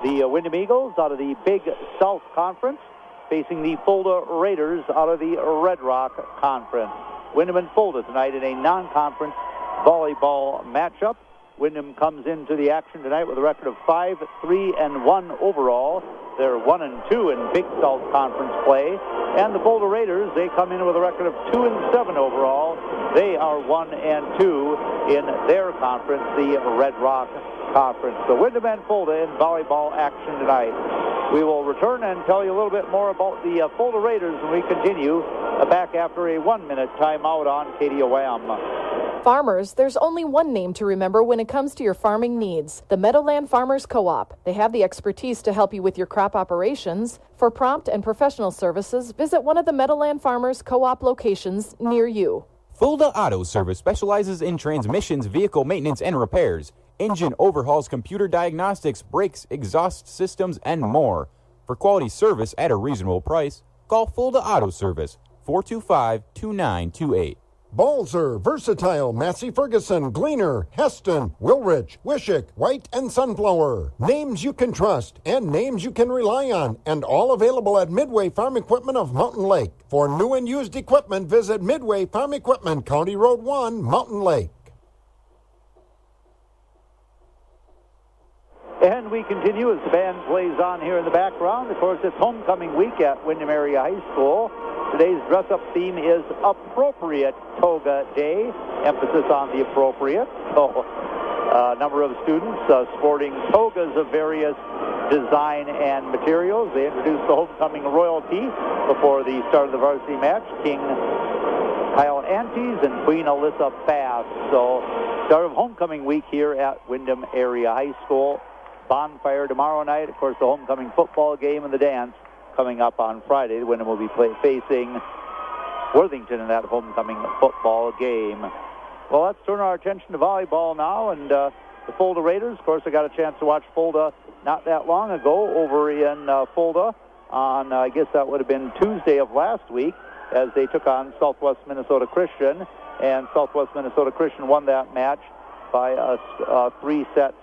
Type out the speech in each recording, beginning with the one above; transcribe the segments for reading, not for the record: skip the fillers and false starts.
The Windom Eagles out of the Big South Conference facing the Fulda Raiders out of the Red Rock Conference. Windom and Fulda tonight in a non-conference volleyball matchup. Windom comes into the action tonight with a record of 5-3-1 overall. They're 1-2 in Big South Conference play. And the Fulda Raiders, they come in with a record of 2-7 overall. They are 1-2 in their conference, the Red Rock Conference. So Windom and Fulda in volleyball action tonight. We will return and tell you a little bit more about the Fulda Raiders when we continue back after a 1-minute timeout on KDOM. Farmers, there's only one name to remember when it comes to your farming needs, the Meadowland Farmers Co-op. They have the expertise to help you with your crop operations. For prompt and professional services, visit one of the Meadowland Farmers Co-op locations near you. Fulda Auto Service specializes in transmissions, vehicle maintenance, and repairs, engine overhauls, computer diagnostics, brakes, exhaust systems, and more. For quality service at a reasonable price, call Fulda Auto Service, 425-2928. Balzer, Versatile, Massey Ferguson, Gleaner, Heston, Wilrich, Wishick, White, and Sunflower. Names you can trust and names you can rely on, and all available at Midway Farm Equipment of Mountain Lake. For new and used equipment, visit Midway Farm Equipment, County Road 1, Mountain Lake. And we continue as the band plays on here in the background. Of course, it's homecoming week at Windom Area High School. Today's dress-up theme is Appropriate Toga Day. Emphasis on the appropriate. So, a number of students sporting togas of various design and materials. They introduced the homecoming royalty before the start of the varsity match. King Kyle Antes and Queen Alyssa Bass. So, start of homecoming week here at Windom Area High School. Bonfire tomorrow night. Of course, the homecoming football game and the dance coming up on Friday. Windom will be facing Worthington in that homecoming football game. Well, let's turn our attention to volleyball now. And the Fulda Raiders, of course, I got a chance to watch Fulda not that long ago over in Fulda on, I guess that would have been Tuesday of last week, as they took on Southwest Minnesota Christian. And Southwest Minnesota Christian won that match by 3-0.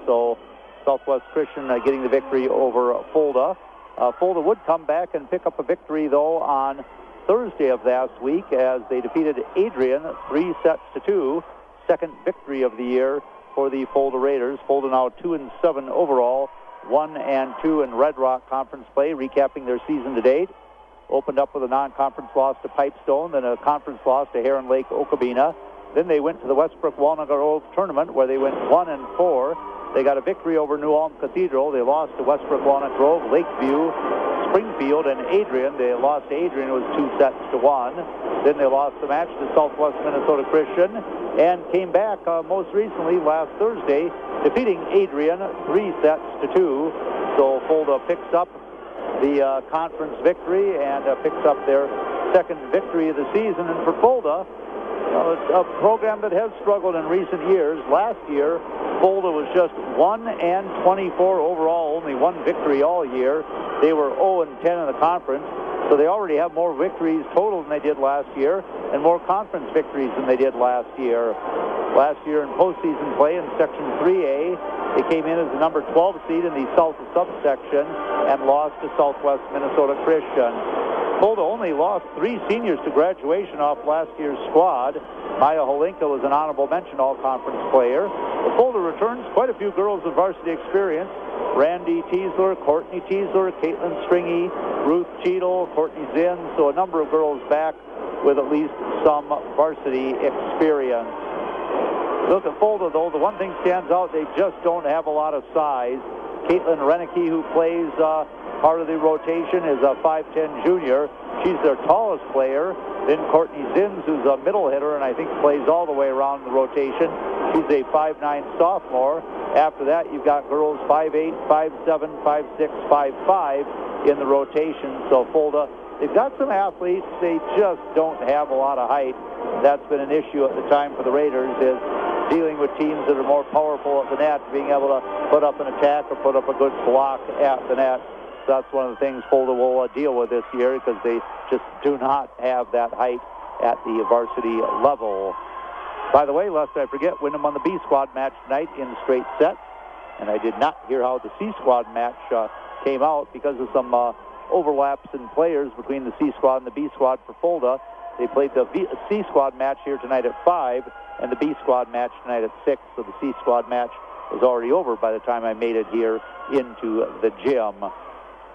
So Southwest Christian getting the victory over Fulda. Fulda would come back and pick up a victory, though, on Thursday of last week as they defeated Adrian 3-2. Second victory of the year for the Fulda Raiders. Fulda now 2-7 overall, 1-2 in Red Rock Conference play, recapping their season to date. Opened up with a non-conference loss to Pipestone, then a conference loss to Heron Lake Okabena. Then they went to the Westbrook Walnut Grove tournament where they went 1-4. They got a victory over New Ulm Cathedral. They lost to Westbrook Walnut Grove, Lakeview, Springfield, and Adrian. They lost to Adrian. It was 2-1. Then they lost the match to Southwest Minnesota Christian and came back most recently last Thursday, defeating Adrian 3-2. So Fulda picks up the conference victory and picks up their second victory of the season. And for Fulda, it's a program that has struggled in recent years. Last year, Fulda was just 1-24 overall, only one victory all year. They were 0-10 in the conference, so they already have more victories total than they did last year and more conference victories than they did last year. Last year in postseason play in Section 3A, they came in as the number 12 seed in the South subsection and lost to Southwest Minnesota Christian. Fulda only lost 3 seniors to graduation off last year's squad. Maya Holinka was an honorable mention all-conference player. The Fulda returns quite a few girls of varsity experience. Randy Teasler, Courtney Teasler, Caitlin Stringy, Ruth Cheadle, Courtney Zinn. So a number of girls back with at least some varsity experience. Look at Fulda, though. The one thing stands out, they just don't have a lot of size. Caitlin Renicky, who plays part of the rotation, is a 5'10 junior. She's their tallest player. Then Courtney Zins, who's a middle hitter and I think plays all the way around the rotation. She's a 5'9 sophomore. After that, you've got girls 5'8, 5'7, 5'6, 5'5 in the rotation. So Fulda, they've got some athletes. They just don't have a lot of height. That's been an issue at the time for the Raiders, is dealing with teams that are more powerful at the net, being able to put up an attack or put up a good block at the net. So that's one of the things Fulda will deal with this year, because they just do not have that height at the varsity level. By the way, lest I forget, Windom won the B squad match tonight in straight sets. And I did not hear how the C squad match came out because of some overlaps in players between the C squad and the B squad for Fulda. They played the C squad match here tonight at 5 and the B squad match tonight at 6. So the C squad match was already over by the time I made it here into the gym.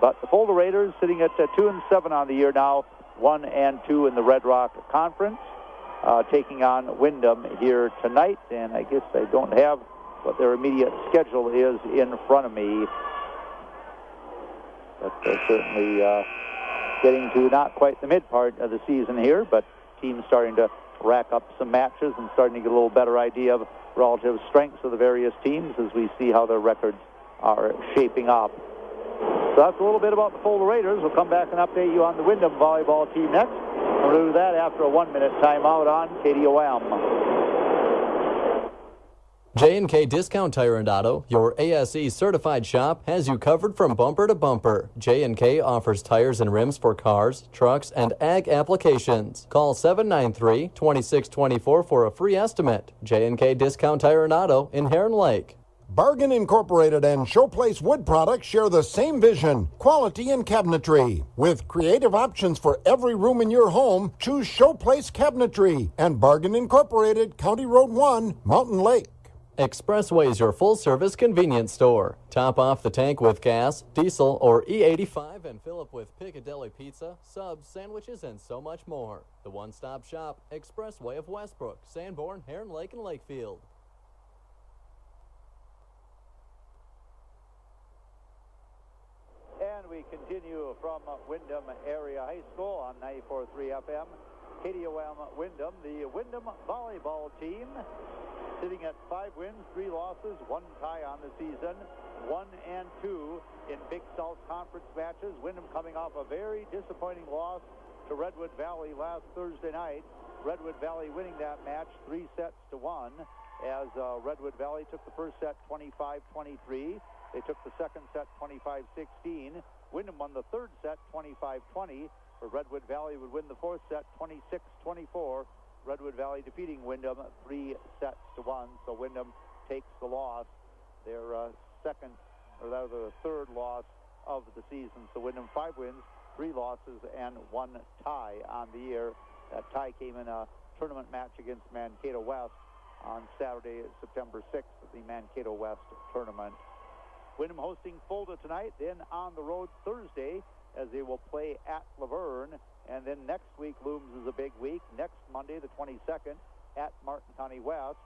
But the Fulda Raiders sitting at 2-7 on the year now, 1-2 in the Red Rock Conference, taking on Windom here tonight. And I guess I don't have what their immediate schedule is in front of me. But they're certainly getting to not quite the mid part of the season here, but teams starting to rack up some matches and starting to get a little better idea of relative strengths of the various teams as we see how their records are shaping up. So that's a little bit about the Fulda Raiders. We'll come back and update you on the Windom volleyball team next. We'll do that after a 1-minute timeout on KDOM. J&K Discount Tire and Auto, your ASE certified shop, has you covered from bumper to bumper. J&K offers tires and rims for cars, trucks, and ag applications. Call 793-2624 for a free estimate. J&K Discount Tire and Auto in Heron Lake. Bargain Incorporated and Showplace Wood Products share the same vision, quality and cabinetry. With creative options for every room in your home, choose Showplace Cabinetry and Bargain Incorporated, County Road 1, Mountain Lake. Expressway is your full-service convenience store. Top off the tank with gas, diesel, or E85 and fill up with Piccadilly pizza, subs, sandwiches, and so much more. The one-stop shop, Expressway of Westbrook, Sanborn, Heron Lake, and Lakefield. And we continue from Windom Area High School on 94.3 FM. KDOM Windom, the Windom volleyball team, sitting at 5 wins, 3 losses, 1 tie on the season, 1-2 in Big South Conference matches. Windom coming off a very disappointing loss to Redwood Valley last Thursday night. Redwood Valley winning that match 3-1, as Redwood Valley took the first set 25-23. They took the second set 25-16. Windom won the third set 25-20. Where Redwood Valley would win the fourth set 26-24. Redwood Valley defeating Windom 3-1. So Windom takes the loss, their third loss of the season. So Windom 5 wins, 3 losses, and 1 tie on the year. That tie came in a tournament match against Mankato West on Saturday, September 6th, at the Mankato West tournament. Windom hosting Fulda tonight, then on the road Thursday, as they will play at Laverne. And then next week looms as a big week. Next Monday, the 22nd, at Martin County West.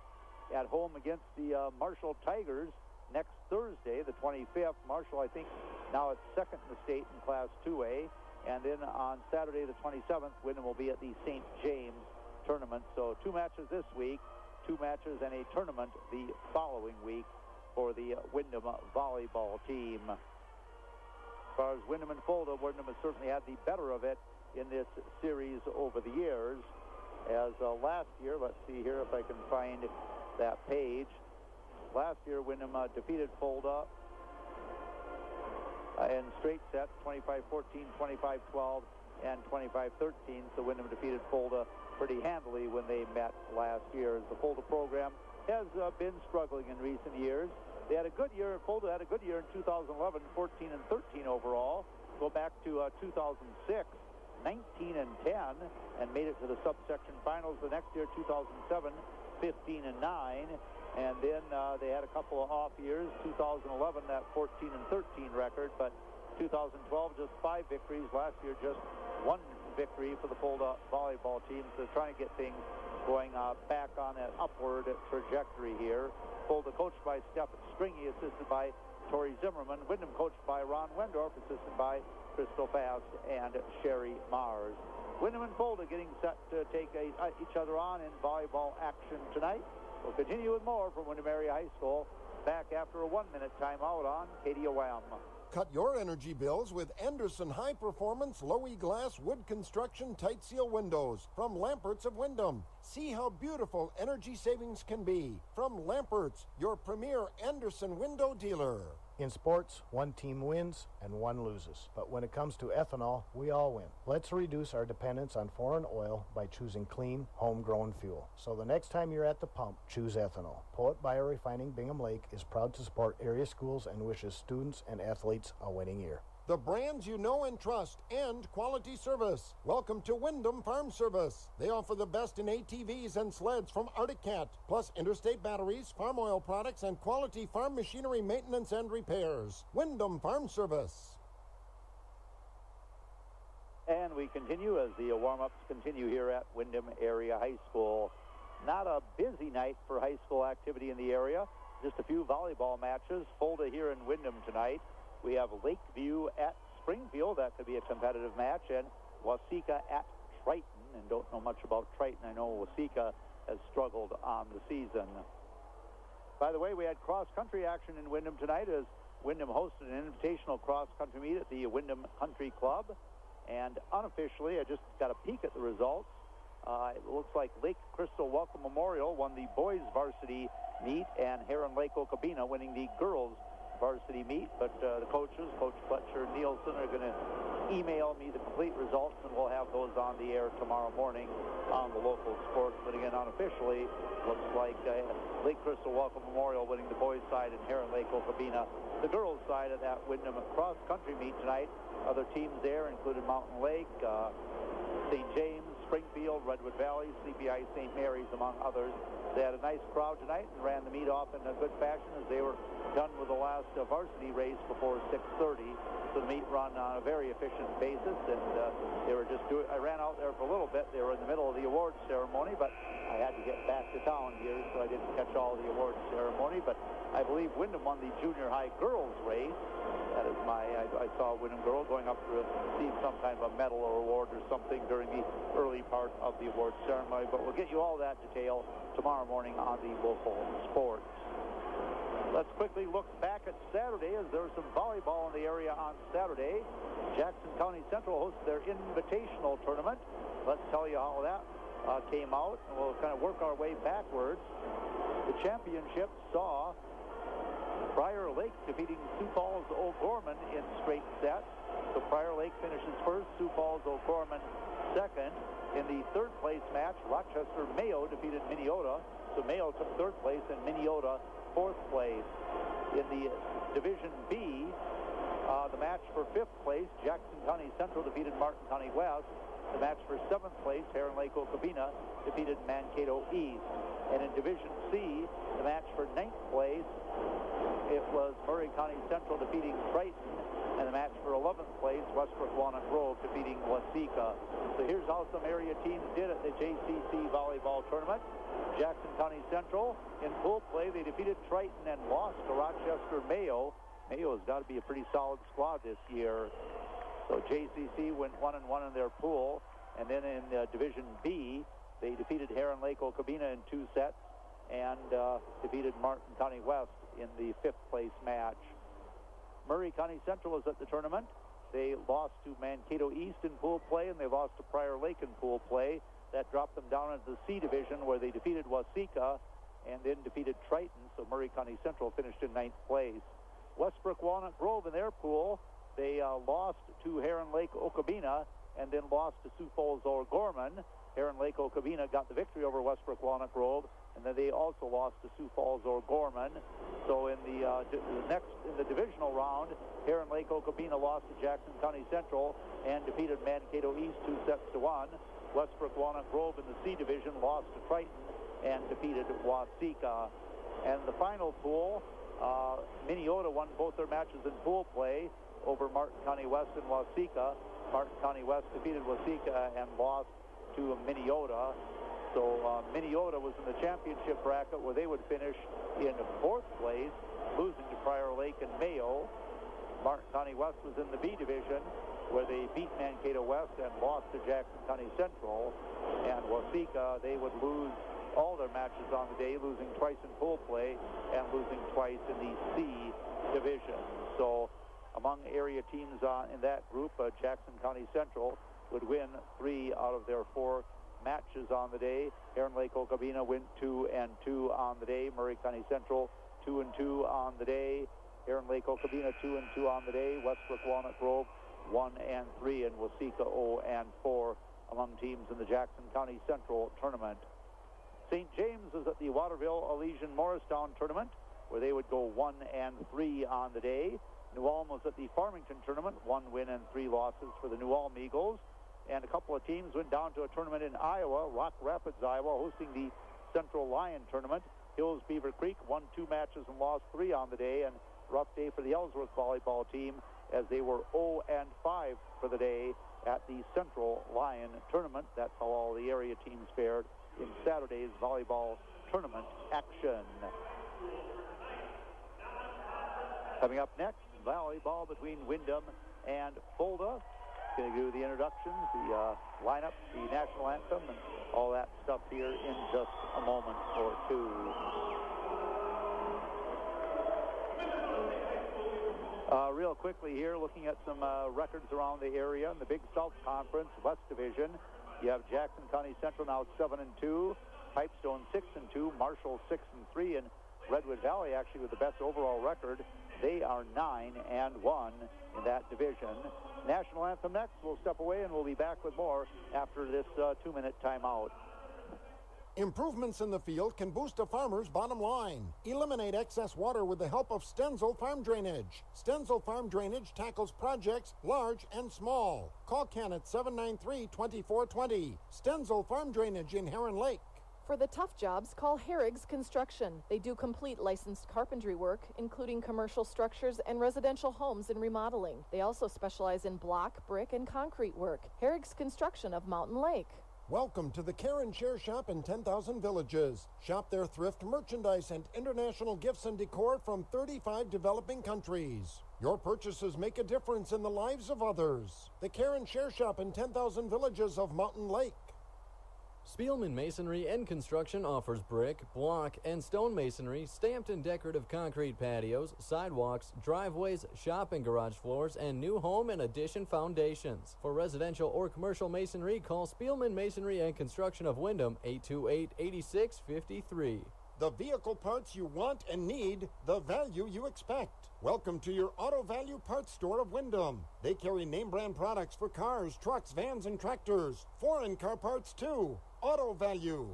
At home against the Marshall Tigers next Thursday, the 25th. Marshall, I think, now it's second in the state in Class 2A. And then on Saturday, the 27th, Windom will be at the St. James tournament. So 2 matches this week, 2 matches and a tournament the following week for the Windom volleyball team. As far as Windom and Fulda, Windom has certainly had the better of it in this series over the years. As last year, let's see here if I can find that page. Last year, Windom defeated Fulda in straight sets, 25-14, 25-12, and 25-13. So Windom defeated Fulda pretty handily when they met last year. As the Fulda program has been struggling in recent years. They had a good year. Fulda had a good year in 2011, 14 and 13 overall. Go back to 2006, 19 and 10, and made it to the subsection finals. The next year, 2007, 15 and 9, and then they had a couple of off years. 2011, that 14 and 13 record, but 2012 just 5 victories. Last year, just 1 victory for the Fulda volleyball team. So they're trying to get things going back on that upward trajectory here. Fulda coached by Stefan Stringy, assisted by Tori Zimmerman. Windom coached by Ron Wendorf, assisted by Crystal Fast and Sherry Mars. Windom and Fulda getting set to take each other on in volleyball action tonight. We'll continue with more from Windom Area High School back after a 1-minute timeout on KDOM. Cut your energy bills with Anderson High Performance Low E Glass Wood Construction Tight Seal Windows from Lampert's of Windom. See how beautiful energy savings can be from Lampert's, your premier Anderson window dealer. In sports, one team wins and one loses. But when it comes to ethanol, we all win. Let's reduce our dependence on foreign oil by choosing clean, homegrown fuel. So the next time you're at the pump, choose ethanol. Poet Biorefining Bingham Lake is proud to support area schools and wishes students and athletes a winning year. The brands you know and trust, and quality service. Welcome to Windom Farm Service. They offer the best in ATVs and sleds from Arctic Cat, plus interstate batteries, farm oil products, and quality farm machinery maintenance and repairs. Windom Farm Service. And we continue as the warm-ups continue here at Windom Area High School. Not a busy night for high school activity in the area. Just a few volleyball matches. Fulda here in Windom tonight. We have Lakeview at Springfield. That could be a competitive match. And Waseca at Triton. And don't know much about Triton. I know Waseca has struggled on the season. By the way, we had cross-country action in Windom tonight as Windom hosted an invitational cross-country meet at the Windom Country Club. And unofficially, I just got a peek at the results. It looks like Lake Crystal Welcome Memorial won the boys varsity meet, and Heron Lake Okabena winning the girls varsity meet. But the coaches, Coach Fletcher and Nielsen, are going to email me the complete results, and we'll have those on the air tomorrow morning on the local sports. But again, unofficially, looks like Lake Crystal Welcome Memorial winning the boys side and Heron Lake Okabena the girls side of that Windom cross-country meet tonight. Other teams there included Mountain Lake, St. James, Springfield, Redwood Valley, CPI St. Mary's, among others. They had a nice crowd tonight and ran the meet off in a good fashion as they were done with the last varsity race before 6:30. So the meet run on a very efficient basis, and they were just doing. I ran out there for a little bit. They were in the middle of the awards ceremony, but I had to get back to town here, so I didn't catch all the awards ceremony. But I believe Windom won the junior high girls race. That is I saw a Windom girl going up to receive some kind of a medal or award or something during the early part of the awards ceremony. But we'll get you all that detail tomorrow morning on the local sports. Let's quickly look back at Saturday, as there was some volleyball in the area on Saturday. Jackson County Central hosted their invitational tournament. Let's tell you how that came out, and we'll kind of work our way backwards. The championship saw Prior Lake defeating Sioux Falls O'Gorman in straight sets. So Prior Lake finishes first, Sioux Falls O'Gorman second. In the third place match, Rochester Mayo defeated Minneota. So Mayo took third place and Minneota fourth place. In the Division B, the match for fifth place, Jackson County Central defeated Martin County West. The match for seventh place, Heron Lake Okabena defeated Mankato East. And in Division C, the match for ninth place, it was Murray County Central defeating Triton, and the match for 11th place, Westbrook Walnut Grove defeating Waseca. So here's how some area teams did at the JCC volleyball tournament. Jackson County Central, in pool play, they defeated Triton and lost to Rochester Mayo. Mayo has got to be a pretty solid squad this year. So JCC went 1-1 in their pool, and then in Division B, they defeated Heron Lake Okabena in 2 sets and defeated Martin County West in the fifth place match. Murray County Central was at the tournament. They lost to Mankato East in pool play, and they lost to Prior Lake in pool play. That dropped them down into the C division, where they defeated Waseca and then defeated Triton. So Murray County Central finished in 9th place. Westbrook Walnut Grove in their pool, they lost to Heron Lake Okabena and then lost to Sioux Falls O'Gorman. Heron Lake Okabena got the victory over Westbrook Walnut Grove, and then they also lost to Sioux Falls O'Gorman. So in the divisional round, Heron Lake Okabena lost to Jackson County Central and defeated Mankato East 2-1. Westbrook Walnut Grove in the C division lost to Triton and defeated Waseca. And the final pool, Minneota won both their matches in pool play over Martin County West and Waseca. Martin County West defeated Waseca and lost to Minneota. So Minneota was in the championship bracket, where they would finish in 4th place, losing to Prior Lake and Mayo. Martin County West was in the B division, where they beat Mankato West and lost to Jackson County Central. And Waseca, they would lose all their matches on the day, losing twice in pool play and losing twice in the C division. So among area teams in that group, Jackson County Central would win 3 out of their 4 matches on the day. Heron Lake Okabena went 2-2 on the day. Murray County Central 2-2 on the day. Heron Lake Okabena 2-2 on the day. Westbrook Walnut Grove 1-3, and Waseca 0-4 among teams in the Jackson County Central Tournament. St. James is at the Waterville Elysian Morristown Tournament, where they would go 1-3 on the day. New Ulm was at the Farmington Tournament, 1 win and 3 losses for the New Ulm Eagles. And a couple of teams went down to a tournament in Iowa, Rock Rapids, Iowa, hosting the Central Lion Tournament. Hills Beaver Creek won 2 matches and lost 3 on the day, and rough day for the Ellsworth volleyball team as they were 0-5 for the day at the Central Lion Tournament. That's how all the area teams fared in Saturday's volleyball tournament action. Coming up next, volleyball between Windom and Fulda. Going to do the introductions, the lineup, the national anthem, and all that stuff here in just a moment or two. Real quickly here, looking at some records around the area in the Big South Conference, West Division. You have Jackson County Central now 7-2, Pipestone 6-2, Marshall 6-3, and Redwood Valley actually with the best overall record. They are 9-1 in that division. National anthem next. We'll step away and we'll be back with more after this 2-minute timeout. Improvements in the field can boost a farmer's bottom line. Eliminate excess water with the help of Stenzel Farm Drainage. Stenzel Farm Drainage tackles projects large and small. Call Ken at 793-2420. Stenzel Farm Drainage in Heron Lake. For the tough jobs, call Herrigs Construction. They do complete licensed carpentry work, including commercial structures and residential homes and remodeling. They also specialize in block, brick, and concrete work. Herrigs Construction of Mountain Lake. Welcome to the Care and Share Shop in 10,000 Villages. Shop their thrift merchandise and international gifts and decor from 35 developing countries. Your purchases make a difference in the lives of others. The Care and Share Shop in 10,000 Villages of Mountain Lake. Spielman Masonry and Construction offers brick, block, and stone masonry, stamped and decorative concrete patios, sidewalks, driveways, shop and garage floors, and new home and addition foundations. For residential or commercial masonry, call Spielman Masonry and Construction of Windom, 828-8653. The vehicle parts you want and need, the value you expect. Welcome to your Auto Value Parts Store of Windom. They carry name brand products for cars, trucks, vans, and tractors. Foreign car parts too. Auto Value.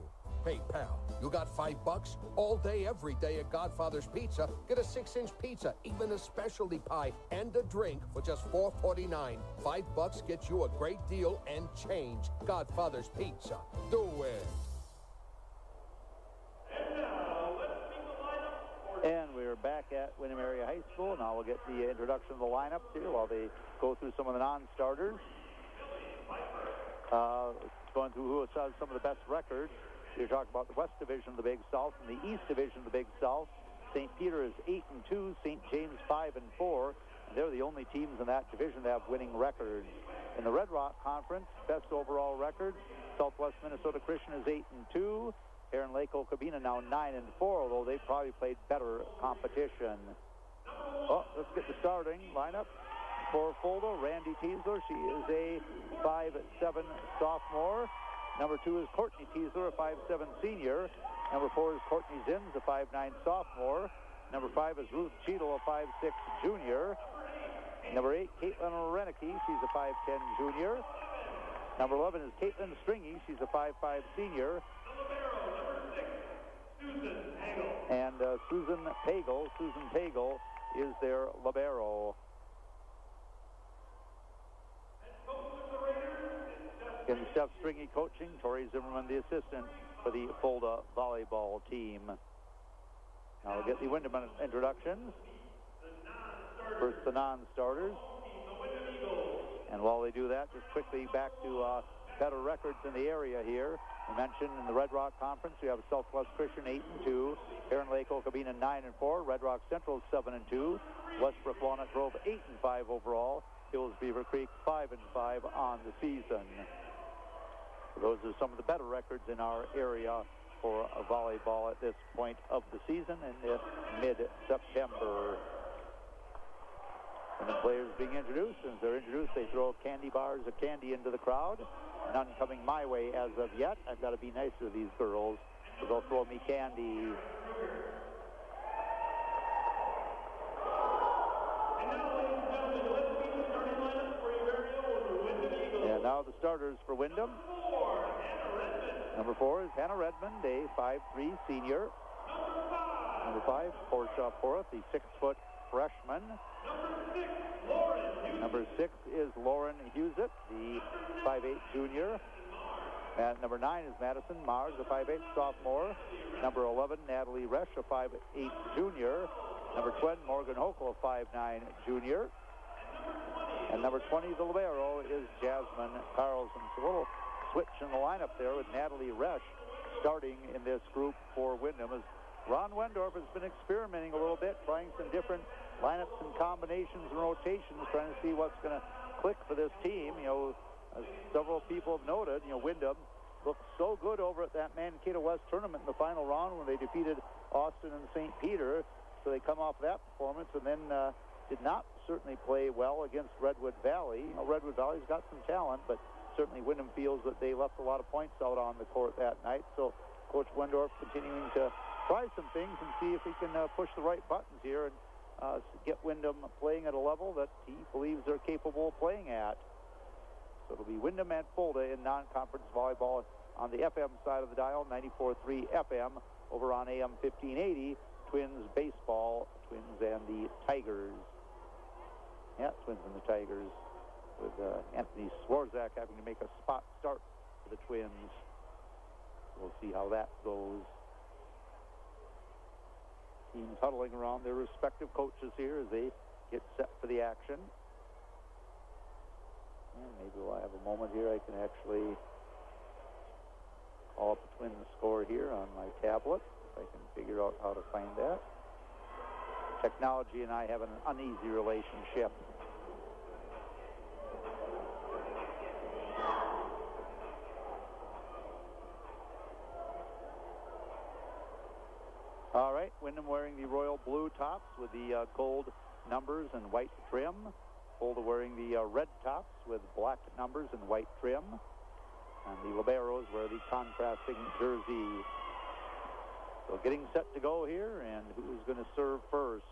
Hey, pal, you got $5? All day, every day at Godfather's Pizza, get a 6-inch pizza, even a specialty pie, and a drink for just $4.49. $5 gets you a great deal and change. Godfather's Pizza. Do it. And we're back at Windom Area High School. Now we'll get the introduction of the lineups here while they go through some of the non-starters. Going through who has some of the best records. You're talking about the West Division of the Big South and the East Division of the Big South. St. Peter is 8-2, St. James 5-4. And they're the only teams in that division that have winning records. In the Red Rock Conference, best overall record, Southwest Minnesota Christian is 8-2. Heron Lake Okabena now 9-4, although they probably played better competition. Oh, let's get the starting lineup. For Fulda, Randy Teasler. She is a 5'7" sophomore. Number 2 is Courtney Teasler, a 5'7" senior. Number 4 is Courtney Zins, a 5'9" sophomore. Number 5 is Ruth Cheadle, a 5'6" junior. Number 8, Caitlin Reneke. She's a 5'10" junior. Number 11 is Caitlin Stringy. She's a 5'5" senior. And Susan Pagel is their libero. In Steph Stringy coaching, Tori Zimmerman the assistant for the Fulda volleyball team. Now we'll get the Windom introductions. First the non-starters. And while they do that, just quickly back to better records in the area here. We mentioned in the Red Rock Conference, we have Southwest Christian 8-2, Heron Lake Okabena 9-4, Red Rock Central 7-2, Westbrook Walnut Grove 8-5 overall, Hills Beaver Creek 5-5 on the season. Those are some of the better records in our area for volleyball at this point of the season in mid-September. And the players being introduced. As they're introduced, they throw candy bars of candy into the crowd. None coming my way as of yet. I've got to be nicer to these girls, so they'll throw me candy. And now the starters for Windom. Number 4 is Hannah Redmond, a 5'3" senior. Number 5, Portia Porth, the 6-foot freshman. Number 6 is Lauren Husett, the 5'8" junior. And number 9 is Madison Mars, a 5'8" sophomore. Number 11, Natalie Resch, a 5'8" junior. Number 20, Morgan Hokel, a 5'9" junior. And number 20, the libero, is Jasmine Carlson. So a little switch in the lineup there with Natalie Resch starting in this group for Windom, as Ron Wendorf has been experimenting a little bit, trying some different lineups and combinations and rotations, trying to see what's going to click for this team. You know, as several people have noted, you know, Windom looked so good over at that Mankato West tournament in the final round when they defeated Austin and St. Peter. So they come off that performance and then did not certainly play well against Redwood Valley. You know, Redwood Valley's got some talent, but certainly Windom feels that they left a lot of points out on the court that night. So Coach Wendorf continuing to try some things and see if he can push the right buttons here and get Windom playing at a level that he believes they're capable of playing at. So it'll be Windom and Fulda in non-conference volleyball on the FM side of the dial, 94.3 FM. Over on AM 1580, Twins baseball, Twins and the Tigers. Yeah, Twins and the Tigers, with Anthony Swarzak having to make a spot start for the Twins. We'll see how that goes. Teams huddling around their respective coaches here as they get set for the action. And maybe while I have a moment here, I can actually call up the Twins score here on my tablet, if I can figure out how to find that. Technology and I have an uneasy relationship. All right, Windom wearing the royal blue tops with the gold numbers and white trim. Fulda wearing the red tops with black numbers and white trim. And the liberos wear the contrasting jersey. So getting set to go here, and who's going to serve first?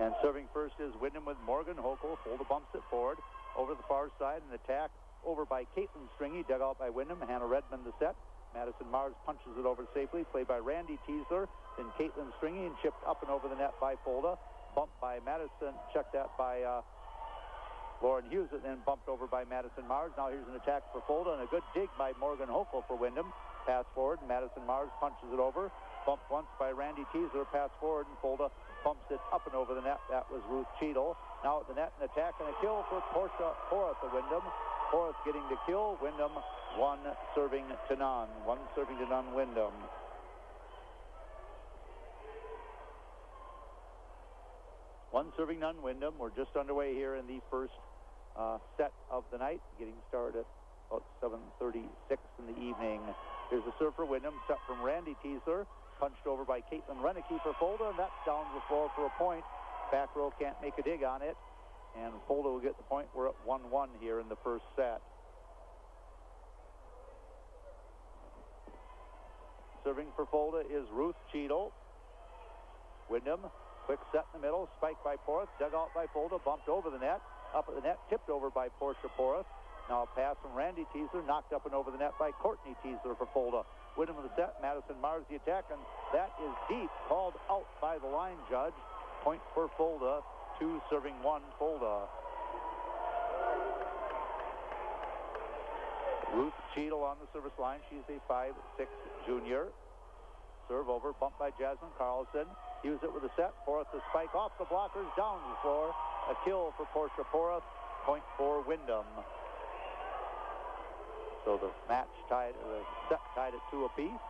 And serving first is Windom with Morgan Hokel. Fulda bumps it forward over the far side. An attack over by Caitlin Stringy, dug out by Windom. Hannah Redmond the set. Madison Mars punches it over safely. Played by Randy Teasler. Then Caitlin Stringy and chipped up and over the net by Fulda. Bumped by Madison. Checked that by Lauren Hughes, and then bumped over by Madison Mars. Now here's an attack for Fulda and a good dig by Morgan Hokel for Windom. Pass forward. Madison Mars punches it over. Bumped once by Randy Teasler. Pass forward, and Fulda pumps it up and over the net. That was Ruth Cheadle. Now at the net, an attack and a kill for Portia Porth of Windom. Porth getting the kill. Windom 1 serving to none. 1 serving to none Windom. One serving none Windom. We're just underway here in the first set of the night, getting started at about 7:36 in the evening. Here's a serve for Windom, set from Randy Teasler. Punched over by Caitlin Renicky for Fulda, and that's down to the floor for a point. Back row can't make a dig on it, and Fulda will get the point. We're at 1-1 here in the first set. Serving for Fulda is Ruth Cheadle. Windom, quick set in the middle, spiked by Porth, dug out by Fulda, bumped over the net, up at the net, tipped over by Portia Porth. Now a pass from Randy Teasler, knocked up and over the net by Courtney Teasler for Fulda. Windom with the set, Madison Mars the attack, and that is deep, called out by the line judge. Point for Fulda, 2 serving 1 Fulda. Ruth Cheadle on the service line. She's a 5'6" junior. Serve over, bumped by Jasmine Carlson. Use it with a set. Porth the spike off the blockers, down the floor. A kill for Portia Porth. Point for Windom. So the match tied, the set tied at 2 apiece.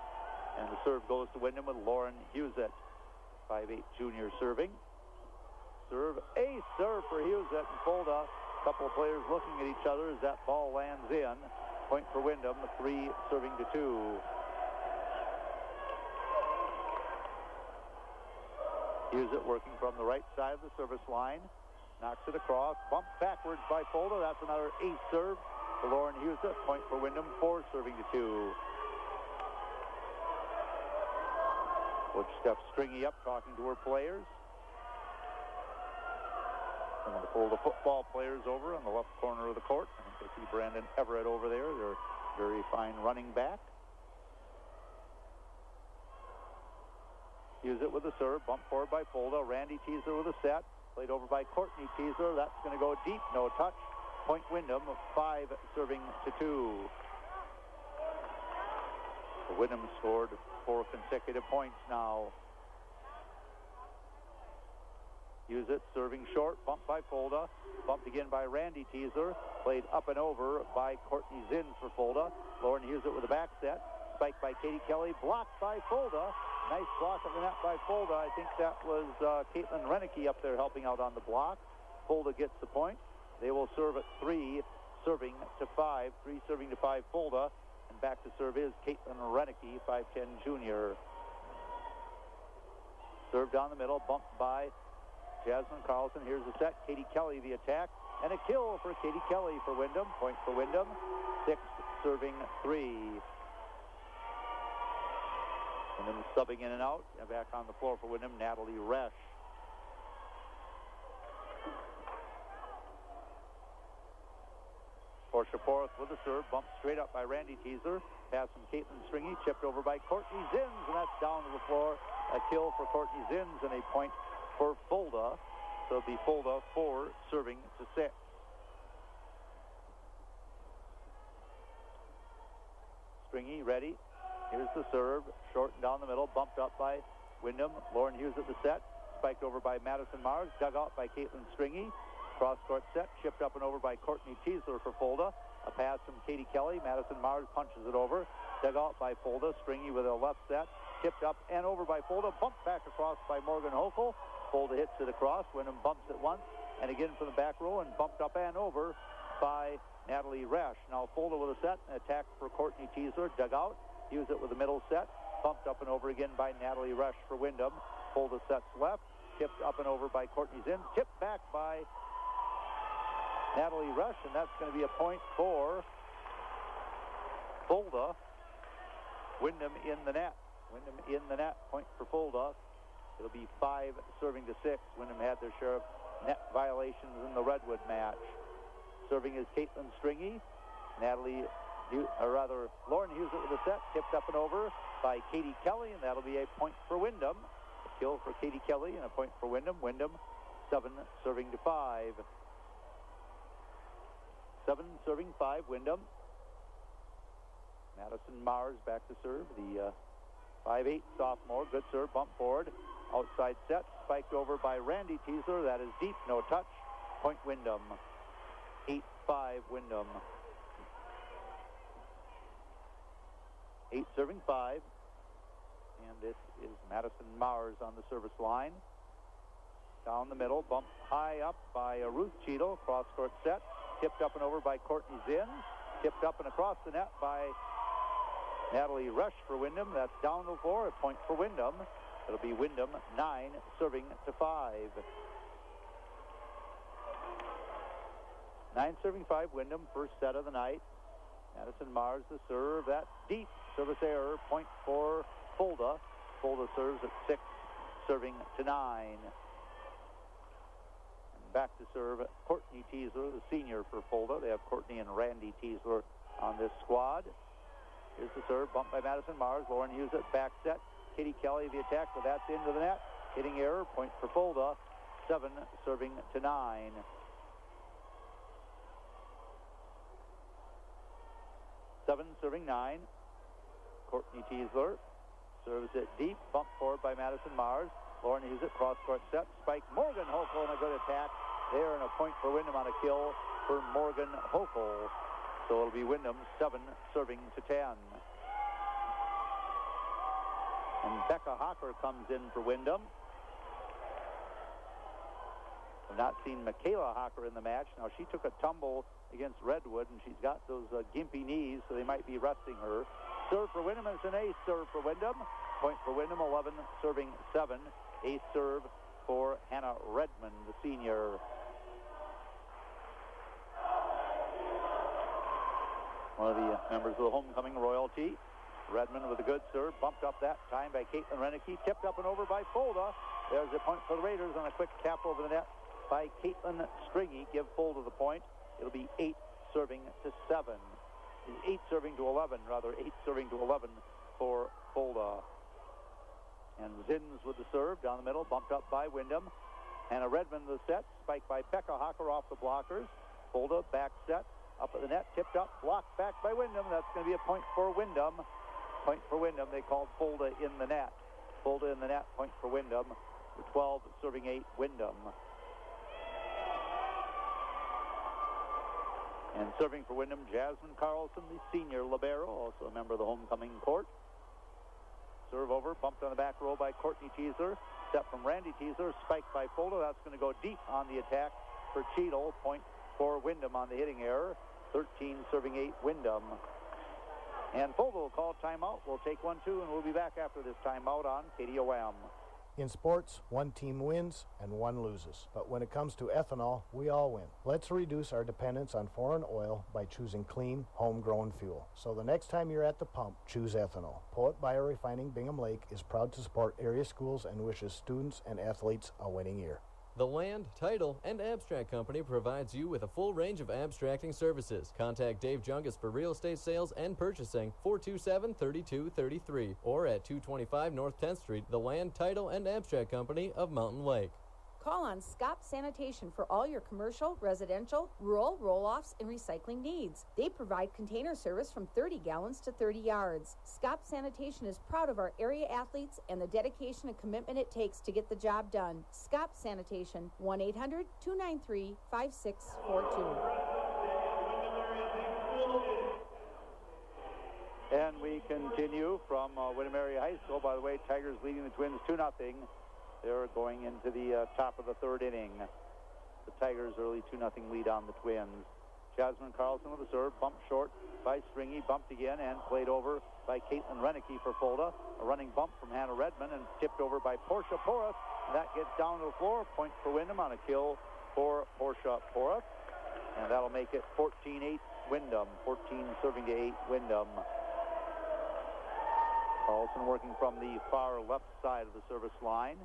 And the serve goes to Windom with Lauren Husett, 5'8" junior serving. Serve, ace serve for Husett and Fulda. A couple of players looking at each other as that ball lands in. Point for Windom, 3 serving to 2. Hughes it working from the right side of the service line. Knocks it across. Bumped backwards by Fulda. That's another ace serve for Lauren Hughes. Point for Windom. 4 serving to 2. Coach Steph Stringy up talking to her players. Some of the Fulda football players over on the left corner of the court. I think I see Brandon Everett over there. They're very fine running back. Use it with a serve. Bump forward by Fulda. Randy Teasler with a set. Played over by Courtney Teasler. That's going to go deep. No touch. Point Windom. 5 serving to 2. The Windom scored 4 consecutive points now. Use it, serving short, bumped by Fulda. Bumped again by Randy Teasler. Played up and over by Courtney Zins for Fulda. Lauren Hughes it with a back set. Spiked by Katie Kelly. Blocked by Fulda. Nice block of the net by Fulda. I think that was Caitlin Renicky up there helping out on the block. Fulda gets the point. They will serve at 3, serving to 5. 3 serving to 5 Fulda. And back to serve is Caitlin Renicky, 5'10 junior. Serve down the middle, bumped by Jasmine Carlson. Here's the set. Katie Kelly the attack. And a kill for Katie Kelly for Windom. Point for Windom. 6 serving 3. Windom subbing in and out. And back on the floor for Windom, Natalie Resch. Portia Porth with a serve. Bumped straight up by Randy Teasler. Pass from Caitlin Stringy. Chipped over by Courtney Zins. And that's down to the floor. A kill for Courtney Zins and a point for Fulda. So it'll be Fulda 4 serving to 6. Stringy ready. Here's the serve. Short and down the middle. Bumped up by Windom. Lauren Hughes at the set. Spiked over by Madison Mars. Dug out by Caitlin Stringy. Cross-court set. Chipped up and over by Courtney Teasler for Fulda. A pass from Katie Kelly. Madison Mars punches it over. Dug out by Fulda. Stringy with a left set. Tipped up and over by Fulda. Bumped back across by Morgan Hochul. Fulda hits it across. Windom bumps it once. And again from the back row. And bumped up and over by Natalie Resch. Now Fulda with a set. An attack for Courtney Teasler. Dug out. Use it with the middle set. Bumped up and over again by Natalie Resch for Windom. Fulda sets left. Tipped up and over by Courtney Zins. Tipped back by Natalie Resch. And that's going to be a point for Fulda. Windom in the net. Windom in the net. Point for Fulda. It'll be 5 serving to 6. Windom had their share of net violations in the Redwood match. Serving is Caitlin Stringy. Lauren Hughes with a set. Tipped up and over by Katie Kelly, and that'll be a point for Windom. A kill for Katie Kelly and a point for Windom. Windom 7 serving to 5. 7 serving 5, Windom. Madison Mars back to serve. The 5'8 sophomore. Good serve. Bump forward. Outside set. Spiked over by Randy Teasler. That is deep. No touch. Point Windom. 8-5 Windom. 8 serving 5. And this is Madison Mars on the service line. Down the middle. Bumped high up by Ruth Cheadle. Cross-court set. Tipped up and over by Courtney Zins. Tipped up and across the net by Natalie Resch for Windom. That's down the floor. A point for Windom. It'll be Windom 9 serving to 5. 9 serving 5 Windom. First set of the night. Madison Mars the serve. That deep service error. Point for Fulda. Fulda serves at 6 serving to 9. And back to serve Courtney Teasler, the senior for Fulda. They have Courtney and Randy Teasler on this squad. Here's the serve, bumped by Madison Mars. Lauren Hughes at back set. Katie Kelly the attack, but that's into the net. Hitting error, point for Fulda. 7 serving to 9. Serving 9. Courtney Teasler serves it deep. Bump forward by Madison Mars. Lauren Hughes at cross-court set. Spike Morgan Hochul in a good attack there, and a point for Windom on a kill for Morgan Hochul. So it'll be Windom 7 serving to 10. And Becca Hocker comes in for Windom. I've not seen Michaela Hocker in the match. Now, she took a tumble against Redwood, and she's got those gimpy knees, so they might be resting her. Serve for Windom. It's an ace serve for Windom. Point for Windom, 11 serving 7. Ace serve for Hannah Redmond, the senior. One of the members of the homecoming royalty. Redmond with a good serve, bumped up that time by Caitlin Renicky, tipped up and over by Fulda. There's a point for the Raiders on a quick tap over the net by Caitlin Stringy. Give Fulda the point. It'll be 8 serving to 7. 8 serving to 11, rather. 8 serving to 11 for Fulda. And Zins with the serve down the middle, bumped up by Windom. Hannah Redmond the set, spiked by Becca Hocker off the blockers. Fulda back set, up at the net, tipped up, blocked back by Windom. That's going to be a point for Windom. Point for Windom. They called Fulda in the net. Fulda in the net, point for Windom. The 12 serving 8, Windom. And serving for Windom, Jasmine Carlson, the senior libero, also a member of the homecoming court. Serve over, bumped on the back row by Courtney Teaser. Set from Randy Teaser, spiked by Fulda. That's going to go deep on the attack for Cheadle. Point for Windom on the hitting error. 13 serving 8, Windom. And Fulda will call timeout. We'll take 1-2, and we'll be back after this timeout on KDOM. In sports, one team wins and one loses. But when it comes to ethanol, we all win. Let's reduce our dependence on foreign oil by choosing clean, homegrown fuel. So the next time you're at the pump, choose ethanol. Poet Biorefining Bingham Lake is proud to support area schools and wishes students and athletes a winning year. The Land, Title, and Abstract Company provides you with a full range of abstracting services. Contact Dave Jungus for real estate sales and purchasing, 427-3233, or at 225 North 10th Street, the Land, Title, and Abstract Company of Mountain Lake. Call on Scott Sanitation for all your commercial, residential, rural, roll-offs, and recycling needs. They provide container service from 30 gallons to 30 yards. Scott Sanitation is proud of our area athletes and the dedication and commitment it takes to get the job done. Scott Sanitation, 1-800-293-5642. And we continue from Windom Area High School. By the way, Tigers leading the Twins 2-0. They're going into the top of the third inning. The Tigers' early 2-0 lead on the Twins. Jasmine Carlson with a serve, bumped short by Stringy, bumped again and played over by Caitlin Renicky for Fulda. A running bump from Hannah Redmond and tipped over by Portia Porras. That gets down to the floor. Point for Windom on a kill for Portia Porras. And that'll make it 14-8 Windom. 14 serving to 8 Windom. Carlson working from the far left side of the service line.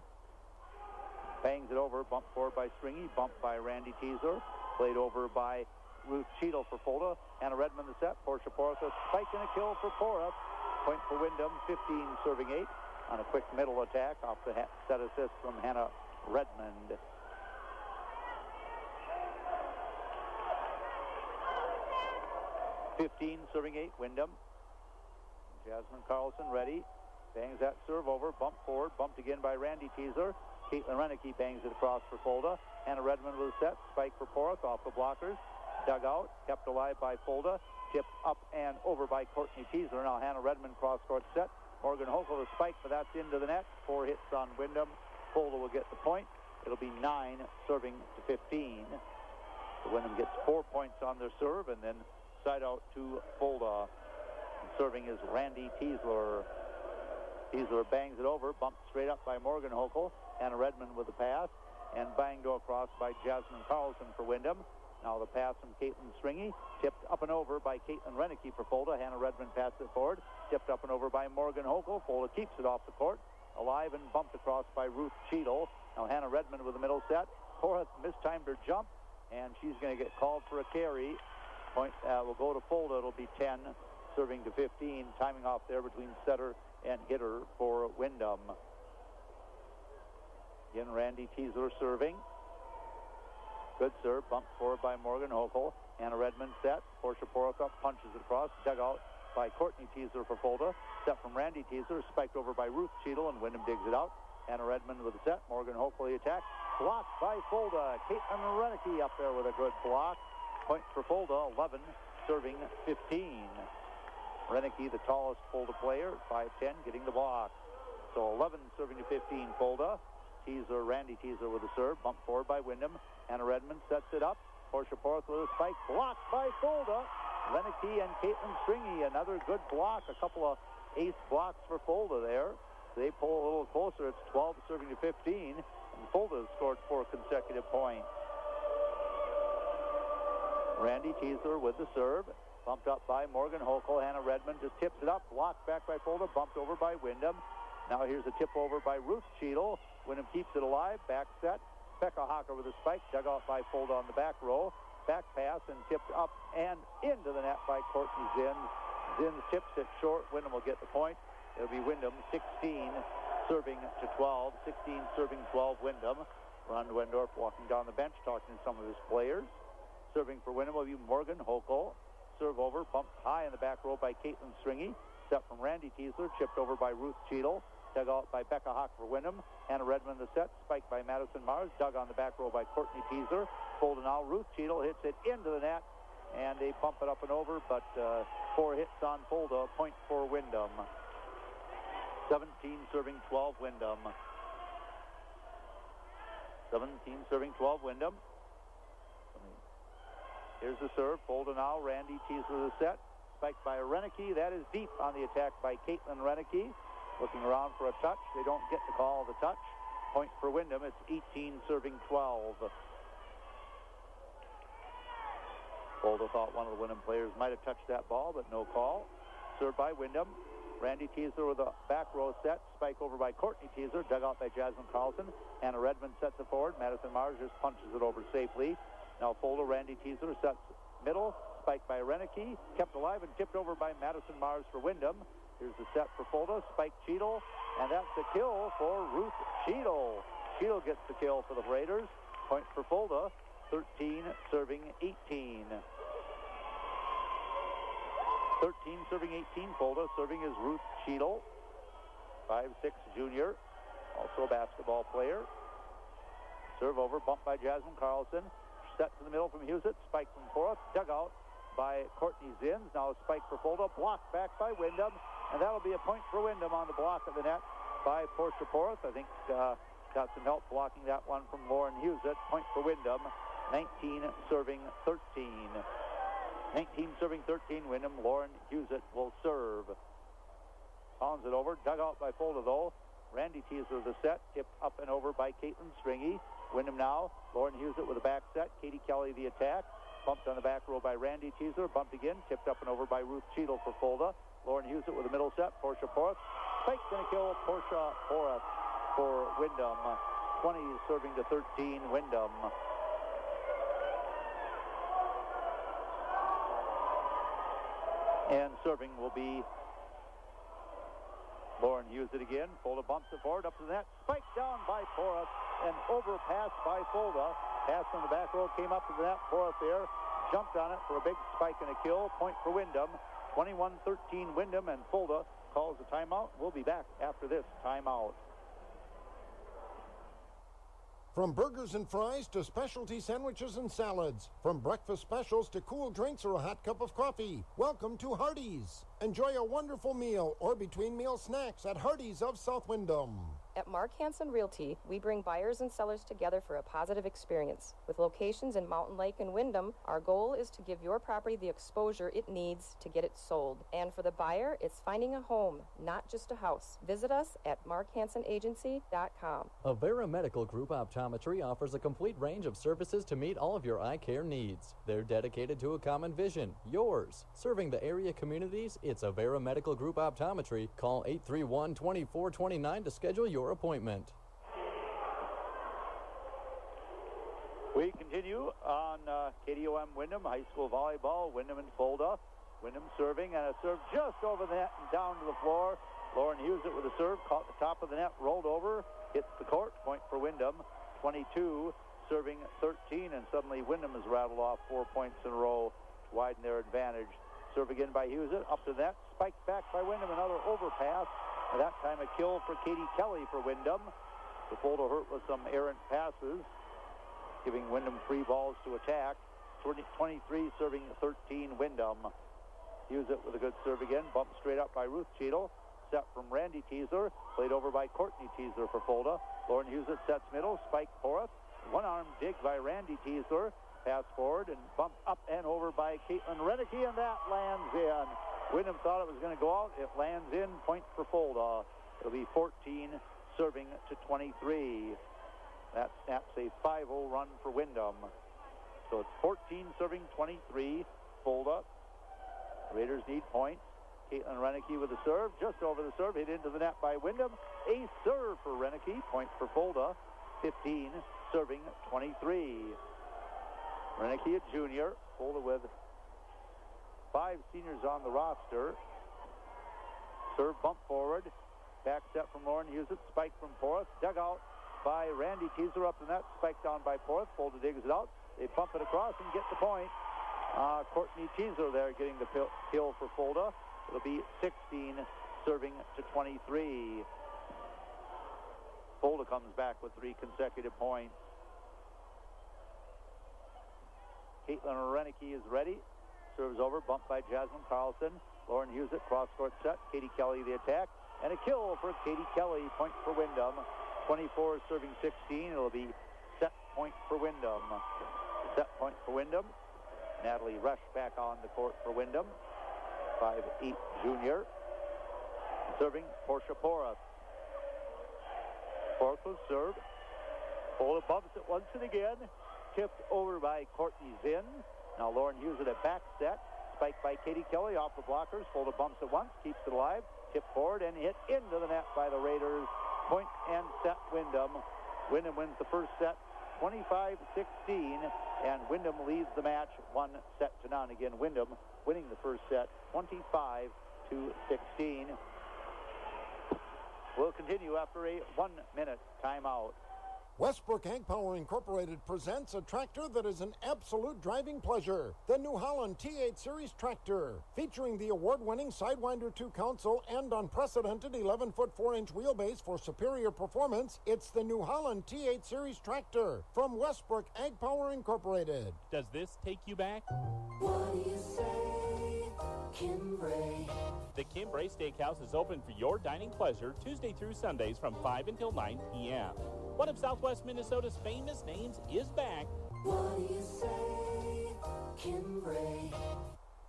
Bangs it over, bumped forward by Stringy, bumped by Randy Teaser, played over by Ruth Cheadle for Fulda. Hannah Redmond the set, Portia Porras a spike and a kill for Porras. Point for Windom, 15 serving 8 on a quick middle attack off the set assist from Hannah Redmond. Serving 8, Windom. Jasmine Carlson ready. Bangs that serve over, bumped forward, bumped again by Randy Teaser. Caitlin Renicky bangs it across for Fulda. Hannah Redmond with a set, spike for Porras off the blockers. Dug out, kept alive by Fulda. Tipped up and over by Courtney Teaser. Now Hannah Redmond cross-court set. Morgan Hochul the spike, but that's into the net. 4 hits on Windom. Fulda will get the point. It'll be 9 serving to 15. So Windom gets 4 points on their serve and then side out to Fulda. And serving is Randy Teasler. Teasler bangs it over, bumped straight up by Morgan Hochul. Hannah Redmond with the pass, and banged across by Jasmine Carlson for Windom. Now the pass from Caitlin Stringy, tipped up and over by Caitlin Renicky for Fulda. Hannah Redmond passed it forward, tipped up and over by Morgan Hochul. Fulda keeps it off the court, alive and bumped across by Ruth Cheadle. Now Hannah Redmond with the middle set. Porras mistimed her jump, and she's going to get called for a carry. Point will go to Fulda. It'll be 10 serving to 15. Timing off there between setter and hitter for Windom. Again, Randy Teasler serving. Good serve, bumped forward by Morgan Hochul. Hannah Redmond set. Portia Porras up, punches it across. Dug out by Courtney Teasler for Fulda. Set from Randy Teasler, spiked over by Ruth Cheadle, and Windom digs it out. Hannah Redmond with the set. Morgan Hochul the attack. Blocked by Fulda. Caitlin Renicky up there with a good block. Point for Fulda, 11, serving 15. Renicky, the tallest Fulda player, 5'10", getting the block. So 11 serving to 15, Fulda. Teaser, Randy Teaser with a serve, bumped forward by Windom. Hannah Redmond sets it up. Portia Porras with a spike, blocked by Fulda. Renicky and Caitlin Stringy, another good block. A couple of ace blocks for Fulda there. They pull a little closer. It's 12 serving to 15. And Fulda has scored 4 consecutive points. Randy Teasler with the serve. Bumped up by Morgan Hochul. Hannah Redmond just tips it up. Blocked back by Fulda. Bumped over by Windom. Now here's a tip over by Ruth Cheadle. Windom keeps it alive. Back set. Becca Hocker with a spike. Dug out by Fulda on the back row. Back pass and tipped up and into the net by Courtney Zins. Zins tips it short. Windom will get the point. It'll be Windom 16 serving to 12. 16 serving 12 Windom. Ron Wendorf walking down the bench talking to some of his players. Serving for Windom will be Morgan Hochul. Serve over, bumped high in the back row by Caitlin Stringy. Set from Randy Teasler, chipped over by Ruth Cheadle. Dug out by Becca Hawk for Windom. Hannah Redmond the set, spiked by Madison Mars. Dug on the back row by Courtney Teasler. Fulda now, Ruth Cheadle hits it into the net. And they pump it up and over, but 4 hits on Fulda. Point for Windom. 17 serving 12 Windom. 17 serving 12 Windom. Here's the serve. Fulda now. Randy Teasler the set. Spiked by Renicky. That is deep on the attack by Caitlin Renicky. Looking around for a touch. They don't get the call of the touch. Point for Windom. It's 18 serving 12. Fulda thought one of the Windom players might have touched that ball, but no call. Served by Windom. Randy Teasler with a back row set. Spike over by Courtney Teasler. Dug out by Jasmine Carlson. Hannah Redmond sets it forward. Madison Mars just punches it over safely. Now Fulda, Randy Teasler sets middle. Spiked by Renicky. Kept alive and tipped over by Madison Mars for Windom. Here's the set for Fulda. Spike Cheadle. And that's the kill for Ruth Cheadle. Cheadle gets the kill for the Raiders. Point for Fulda. 13 serving 18. 13 serving 18. Fulda serving is Ruth Cheadle. 5'6" junior. Also a basketball player. Serve over. Bumped by Jasmine Carlson. Set to the middle from Husett. Spike from Forrest. Dug out by Courtney Zins. Now a spike for Fulda. Blocked back by Windom. And that'll be a point for Windom on the block of the net by Portia Porth. I think got some help blocking that one from Lauren Husett. Point for Windom. 19 serving 13. 19 serving 13. Windom. Lauren Husett will serve. Pounds it over. Dug out by Fulda though. Randy Teasler the set. Tipped up and over by Caitlin Stringy. Windom now. Lauren Husett with a back set. Katie Kelly the attack. Bumped on the back row by Randy Teasler. Bumped again. Tipped up and over by Ruth Cheadle for Fulda. Lauren Husett with a middle set. Portia Porth. Spike's going to kill Portia Porth for Windom. 20 serving to 13 Windom. And serving will be Lauren Husett again. Fulda bumps it forward up to the net. Spiked down by Porth. And overpass by Fulda. Pass from the back row came up to the net. Porth there. Jumped on it for a big spike and a kill. Point for Windom. 21-13 Windom, and Fulda calls a timeout. We'll be back after this timeout. From burgers and fries to specialty sandwiches and salads. From breakfast specials to cool drinks or a hot cup of coffee. Welcome to Hardee's. Enjoy a wonderful meal or between meal snacks at Hardee's of South Windom. At Mark Hansen Realty, we bring buyers and sellers together for a positive experience. With locations in Mountain Lake and Windom, our goal is to give your property the exposure it needs to get it sold. And for the buyer, it's finding a home, not just a house. Visit us at markhansenagency.com. Avera Medical Group Optometry offers a complete range of services to meet all of your eye care needs. They're dedicated to a common vision, yours. Serving the area communities, it's Avera Medical Group Optometry. Call 831-2429 to schedule your appointment. We continue on KDOM Windom High School Volleyball. Windom and Fulda. Windom serving, and a serve just over the net and down to the floor. Lauren Husett with a serve, caught the top of the net, rolled over, hits the court. Point for Windom. 22 serving 13, and suddenly Windom has rattled off 4 points in a row to widen their advantage. Serve again by Husett, up to the net, spiked back by Windom, another overpass. And that time a kill for Katie Kelly for Windom. The Fulda hurt with some errant passes, giving Windom free balls to attack. 23 serving 13 Windom. Husett with a good serve again, bumped straight up by Ruth Cheadle. Set from Randy Teasler, played over by Courtney Teasler for Fulda. Lauren Husett sets middle, spike Porth. One-arm dig by Randy Teasler. Pass forward and bumped up and over by Caitlin Renicky, and that lands in. Windom thought it was going to go out. It lands in. Point for Fulda. It'll be 14 serving to 23. That snaps a 5-0 run for Windom. So it's 14 serving 23, Fulda. Raiders need points. Caitlin Renicky with the serve, just over the serve, hit into the net by Windom. A serve for Renicky, point for Fulda. 15 serving 23. Renicky, a junior. Fulda with 5 seniors on the roster. Serve bump forward. Back set from Lauren Hughes. Spike from Porth. Dug out by Randy Teaser up the net. Spike down by Porth. Fulda digs it out. They bump it across and get the point. Courtney Teaser there getting the kill for Fulda. It'll be 16 serving to 23. Fulda comes back with 3 consecutive points. Caitlin Renicky is ready. Serves over, bumped by Jasmine Carlson. Lauren Hughes at cross-court set. Katie Kelly the attack. And a kill for Katie Kelly. Point for Windom. 24 serving 16. It'll be set point for Windom. Set point for Windom. Natalie Rush back on the court for Windom. 5'8" junior. Serving Portia Porth. Porth was served. Fulda bumps it once and again. Tipped over by Courtney Zinn. Now Lauren Hughes at a back set. Spiked by Katie Kelly off the blockers. Fulda bumps it once, keeps it alive. Tipped forward and hit into the net by the Raiders. Point and set Windom. Windom wins the first set 25-16, and Windom leads the match 1-0. Again, Windom winning the first set 25-16. We'll continue after a 1-minute timeout. Westbrook Ag Power Incorporated presents a tractor that is an absolute driving pleasure. The New Holland T8 Series tractor. Featuring the award-winning Sidewinder 2 console and unprecedented 11-foot 4-inch wheelbase for superior performance, it's the New Holland T8 Series tractor from Westbrook Ag Power Incorporated. Does this take you back? What do you say, Kimbray? The Kimbray Steakhouse is open for your dining pleasure Tuesday through Sundays from 5 until 9 p.m. One of Southwest Minnesota's famous names is back. What do you say, Kimbray?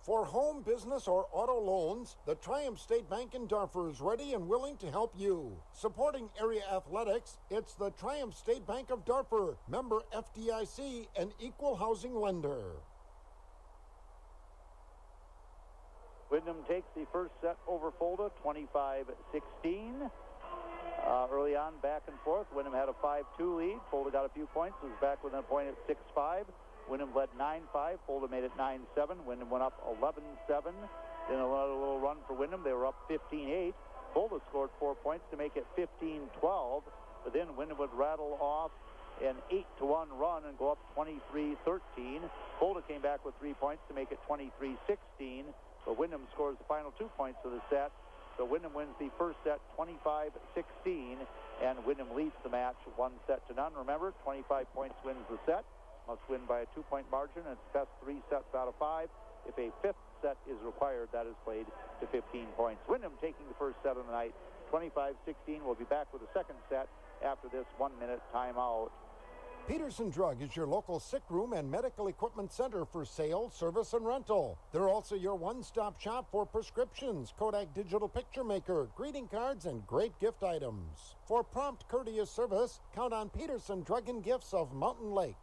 For home, business, or auto loans, the Triumph State Bank in Darfur is ready and willing to help you. Supporting area athletics, it's the Triumph State Bank of Darfur, member FDIC, an equal housing lender. Windom takes the first set over Fulda, 25-16. Early on, back and forth. Windom had a 5-2 lead. Fulda got a few points. Was back within a point at 6-5. Windom led 9-5. Fulda made it 9-7. Windom went up 11-7. Then another little run for Windom. They were up 15-8. Fulda scored 4 points to make it 15-12. But then Windom would rattle off an 8-1 run and go up 23-13. Fulda came back with 3 points to make it 23-16. But Windom scores the final 2 points of the set. So Windom wins the first set 25-16, and Windom leads the match 1-0. Remember, 25 points wins the set. Must win by a 2-point margin, and it's best 3 sets out of 5. If a 5th set is required, that is played to 15 points. Windom taking the first set of the night, 25-16. We'll be back with the second set after this 1-minute timeout. Peterson Drug is your local sick room and medical equipment center for sale, service, and rental. They're also your one-stop shop for prescriptions, Kodak Digital Picture Maker, greeting cards, and great gift items. For prompt, courteous service, count on Peterson Drug and Gifts of Mountain Lake.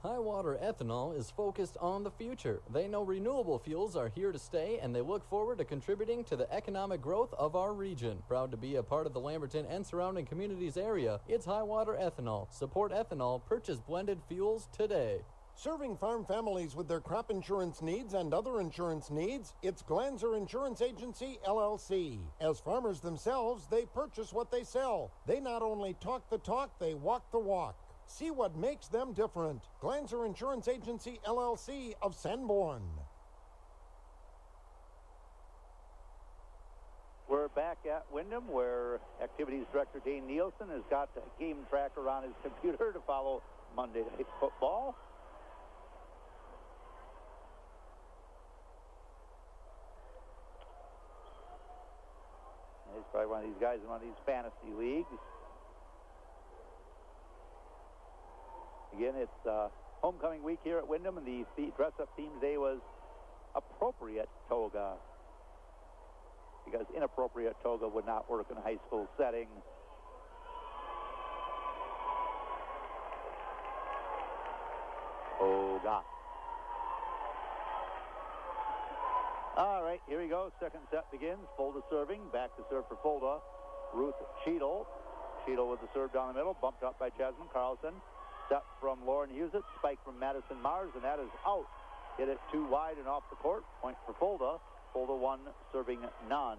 Highwater Ethanol is focused on the future. They know renewable fuels are here to stay, and they look forward to contributing to the economic growth of our region. Proud to be a part of the Lamberton and surrounding communities area, it's Highwater Ethanol. Support ethanol. Purchase blended fuels today. Serving farm families with their crop insurance needs and other insurance needs, it's Glanzer Insurance Agency, LLC. As farmers themselves, they purchase what they sell. They not only talk the talk, they walk the walk. See what makes them different. Glanzer Insurance Agency, LLC of Sanborn. We're back at Windom, where Activities Director Dane Nielsen has got a game tracker on his computer to follow Monday Night Football. He's probably one of these guys in one of these fantasy leagues. Again, it's homecoming week here at Windom, and the dress-up theme today was appropriate toga, because inappropriate toga would not work in a high school setting. All right, here we go. Second set begins. Fulda serving. Back to serve for Fulda. Ruth Cheadle. Cheadle with the serve down the middle. Bumped up by Jasmine Carlson. Set from Lauren Husett. Spike from Madison Mars, and that is out. Hit it too wide and off the court. Point for Fulda. Fulda 1, serving none.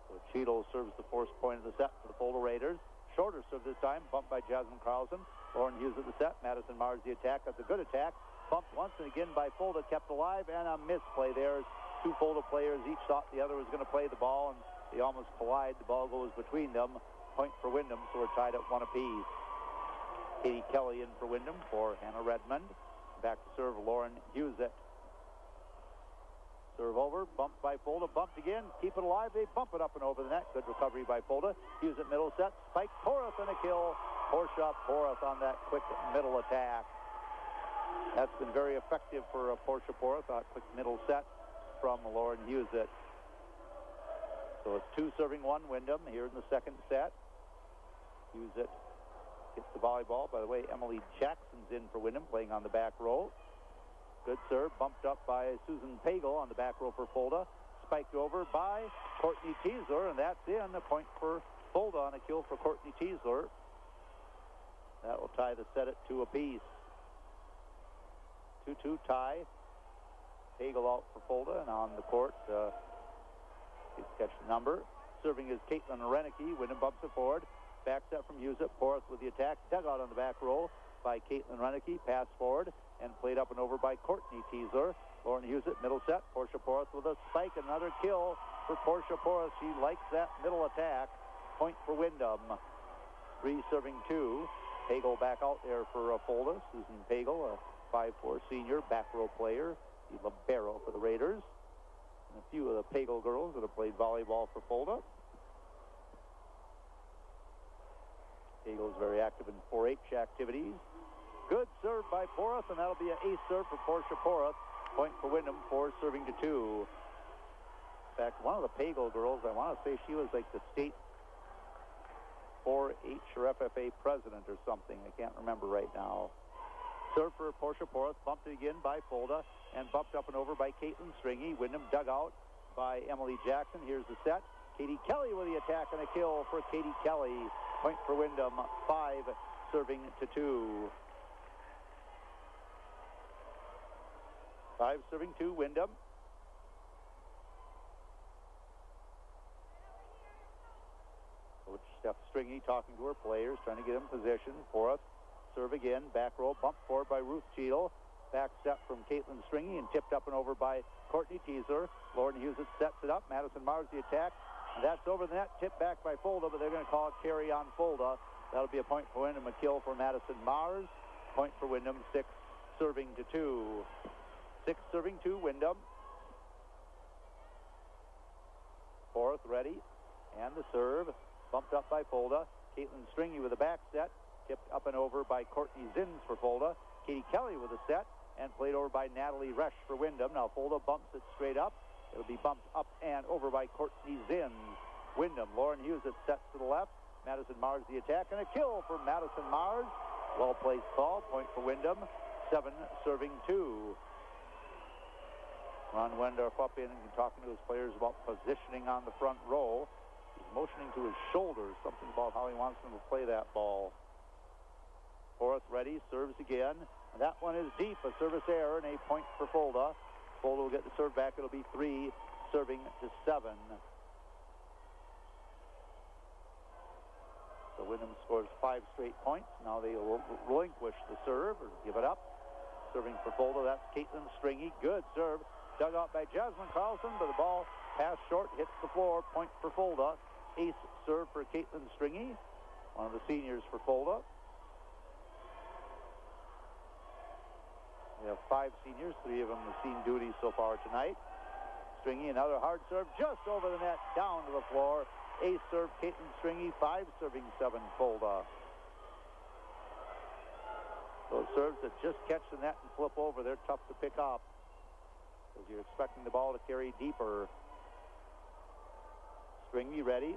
So Cheadle serves the first point of the set for the Fulda Raiders. Shorter serve this time. Bumped by Jasmine Carlson. Lauren Husett the set. Madison Mars the attack. That's a good attack. Bumped once and again by Fulda, kept alive, and a misplay there. Two Fulda players each thought the other was going to play the ball, and they almost collide. The ball goes between them. Point for Windom, so we're tied at 1 apiece. Katie Kelly in for Windom for Hannah Redmond. Back to serve Lauren Husett. Serve over, bumped by Fulda, bumped again, keep it alive. They bump it up and over the net. Good recovery by Fulda. Husett middle set, Spike Porath and a kill. Portia Porath on that quick middle attack. That's been very effective for Portia Porath, a quick middle set from Lauren Husett. So it's 2 serving 1 Windom here in the second set. Husett gets the volleyball. By the way, Emily Jackson's in for Windom, playing on the back row. Good serve, bumped up by Susan Pagel on the back row for Fulda. Spiked over by Courtney Teasler, and that's in. A point for Fulda on a kill for Courtney Teasler. That will tie the set at 2 apiece. 2-2 tie. Pagel out for Fulda, and on the court, catch the number. Serving is Caitlin Renicky. Windom bumps it forward. Back set from Husett. Porath with the attack. Dug out on the back roll by Caitlin Renicky. Pass forward and played up and over by Courtney Teasler. Lauren Husett, middle set. Portia Porath with a spike. Another kill for Portia Porath. She likes that middle attack. Point for Windom. 3 serving 2. Pagel back out there for Fulda. Susan Pagel, a 5'4" senior, back row player. The libero for the Raiders. And a few of the Pagel girls that have played volleyball for Fulda. Pagel is very active in 4-H activities. Good serve by Porath, and that'll be an ace serve for Portia Porath. Point for Windom, 4 serving to 2. In fact, one of the Pagel girls, I want to say she was like the state 4-H or FFA president or something. I can't remember right now. Serve for Portia Porath, bumped again by Fulda, and bumped up and over by Caitlin Stringy. Windom dug out by Emily Jackson. Here's the set. Katie Kelly with the attack and a kill for Katie Kelly. Point for Windom, 5 serving to 2. 5 serving 2, Windom. Coach Steph Stringy talking to her players, trying to get them position. Porath, serve again, back row, bumped forward by Ruth Cheadle. Back set from Caitlin Stringy and tipped up and over by Courtney Teasler. Lauren Husett sets it up. Madison Mars the attack. And that's over the net, tipped back by Fulda, but they're going to call it carry on Fulda. That'll be a point for Windom, a kill for Madison Mars. Point for Windom, 6 serving to 2. 6 serving 2, Windom. Fourth ready, and the serve. Bumped up by Fulda. Caitlin Stringy with a back set. Tipped up and over by Courtney Zins for Fulda. Katie Kelly with a set, and played over by Natalie Resch for Windom. Now Fulda bumps it straight up. It'll be bumped up and over by Courtney Zins. Windom, Lauren Husett sets to the left. Madison Mars the attack, and a kill for Madison Mars. Well-placed ball, point for Windom. 7 serving 2. Ron Wendorf up in and talking to his players about positioning on the front row. He's motioning to his shoulders, something about how he wants them to play that ball. Porath ready, serves again. And that one is deep, a service error, and a point for Fulda. Fulda will get the serve back. It'll be 3 serving to 7. So Windom scores 5 straight points. Now they will relinquish the serve or give it up. Serving for Fulda, that's Caitlin Stringy. Good serve. Dug out by Jasmine Carlson, but the ball passed short, hits the floor. Point for Fulda. Ace serve for Caitlin Stringy, one of the seniors for Fulda. We have 5 seniors. 3 of them have seen duty so far tonight. Stringy, another hard serve just over the net, down to the floor. Ace serve, Caitlin Stringy, 5 serving 7, Fulda. Those serves that just catch the net and flip over, they're tough to pick up because you're expecting the ball to carry deeper. Stringy ready.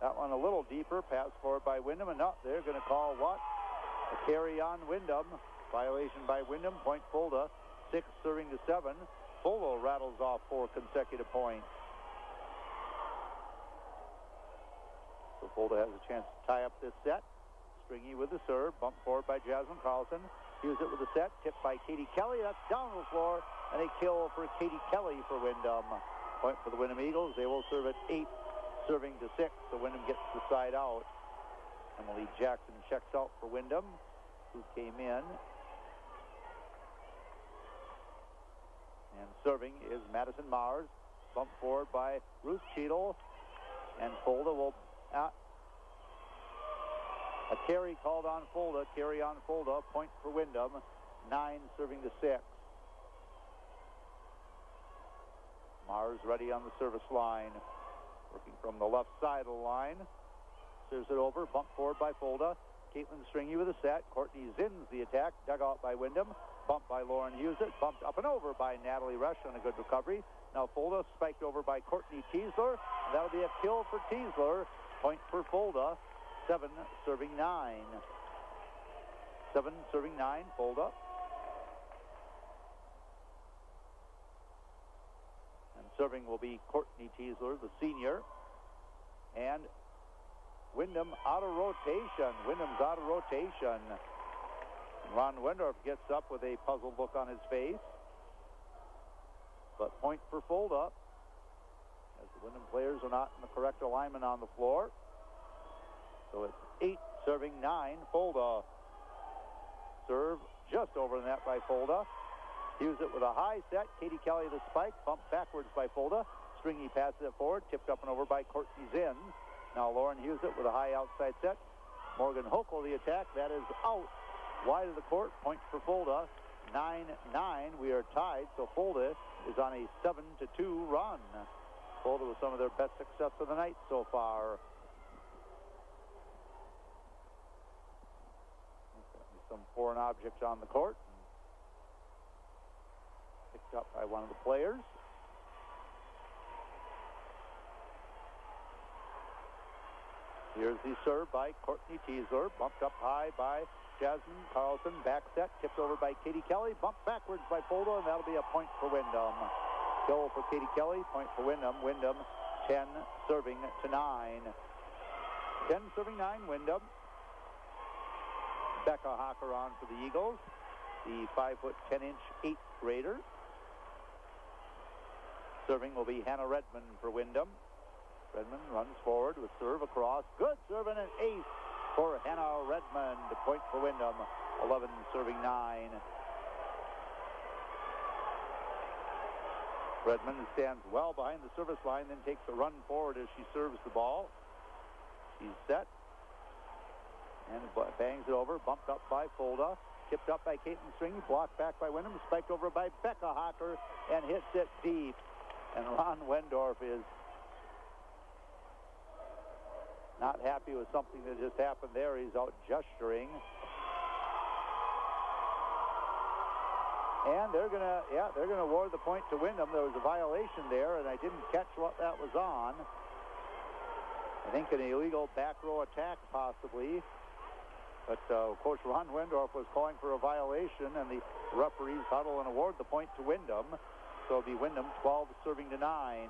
That one a little deeper. Pass forward by Windom, and no, they're going to call what? A carry on Windom. Violation by Windom. Point Fulda. 6 serving to 7. Fulda rattles off 4 consecutive points. So Fulda has a chance to tie up this set. Stringy with the serve, bumped forward by Jasmine Carlson. Here's it with the set, tipped by Katie Kelly. That's down the floor, and a kill for Katie Kelly for Windom. Point for the Windom Eagles. They will serve at 8, serving to 6. So Windom gets the side out. Emily Jackson checks out for Windom, who came in. And serving is Madison Mars. Bumped forward by Ruth Cheadle. And Fulda will... a carry called on Fulda. Carry on Fulda. Point for Windom. 9 serving to 6. Mars ready on the service line. Working from the left side of the line. Serves it over. Bumped forward by Fulda. Caitlin Stringy with a set. Courtney Zins the attack. Dug out by Windom. Bumped by Lauren Husett. Bumped up and over by Natalie Rush on a good recovery. Now Fulda spiked over by Courtney Teasler. That'll be a kill for Teasler. Point for Fulda. 7 serving 9. 7 serving 9. Fulda. And serving will be Courtney Teasler, the senior. And Windom out of rotation. Windom's out of rotation. Ron Wendorf gets up with a puzzled look on his face. But point for Fulda, as the Windom players are not in the correct alignment on the floor. So it's 8 serving 9. Fulda. Serve just over the net by Fulda. Hughes it with a high set. Katie Kelly the spike. Bumped backwards by Fulda. Stringy passes it forward. Tipped up and over by Courtney Zins. Now Lauren Hughes it with a high outside set. Morgan Hochul the attack. That is out. Wide of the court. Point for Fulda. 9-9. We are tied. So Fulda is on a 7-2 run. Fulda with some of their best success of the night so far. Some foreign objects on the court. Picked up by one of the players. Here's the serve by Courtney Teasler. Bumped up high by Jasmine Carlson. Back set. Tipped over by Katie Kelly. Bumped backwards by Fulda, and that'll be a point for Windom. Kill for Katie Kelly. Point for Windom. Windom 10 serving to 9. 10 serving 9 Windom. Becca Hocker on for the Eagles, the 5'10" 8th grader. Serving will be Hannah Redmond for Windom. Redmond runs forward with serve across. Good serve and an ace for Hannah Redmond. Point for Windom. 11 serving 9. Redmond stands well behind the service line, then takes a run forward as she serves the ball. She's set. And bangs it over, bumped up by Fulda, tipped up by Caitlin Stringy, blocked back by Windom, spiked over by Becca Hocker, and hits it deep. And Ron Wendorf is not happy with something that just happened there. He's out gesturing. And they're gonna award the point to Windom. There was a violation there, and I didn't catch what that was on. I think an illegal back row attack, possibly. But Coach Ron Wendorf was calling for a violation, and the referees huddle and award the point to Windom. So it'll be Windom 12 serving to 9.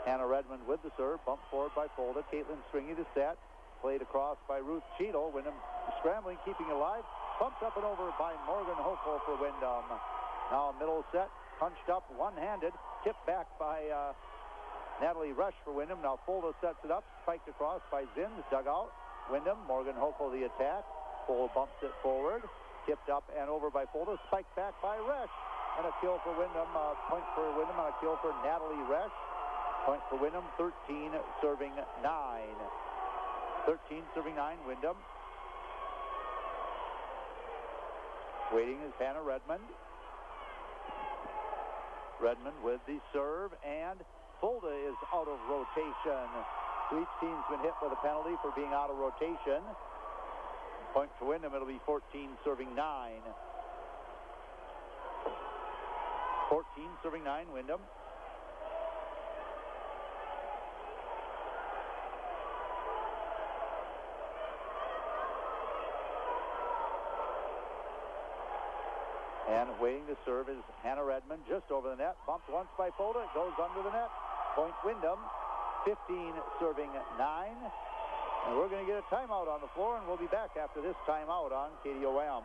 Hannah Redmond with the serve, bumped forward by Fulda. Caitlin Stringy the set, played across by Ruth Cheadle. Windom scrambling, keeping it alive. Bumped up and over by Morgan Hochul for Windom. Now middle set, punched up one-handed, tipped back by Natalie Rush for Windom. Now Fulda sets it up, spiked across by Zins, dug out. Windom, Morgan Hochul the attack. Fulda bumps it forward, tipped up and over by Fulda, spiked back by Rush. And a kill for Windom, point for Windom, and a kill for Natalie Rush. Point for Windom, 13 serving 9. 13 serving 9, Windom. Waiting is Hannah Redmond. Redmond with the serve, and Fulda is out of rotation. So each team's been hit with a penalty for being out of rotation. Point for Windom, it'll be 14 serving 9. 14 serving 9, Windom. And waiting to serve is Hannah Redmond, just over the net. Bumped once by Fulda. It goes under the net. Point Windom. 15 serving 9. And we're going to get a timeout on the floor, and we'll be back after this timeout on KDOM.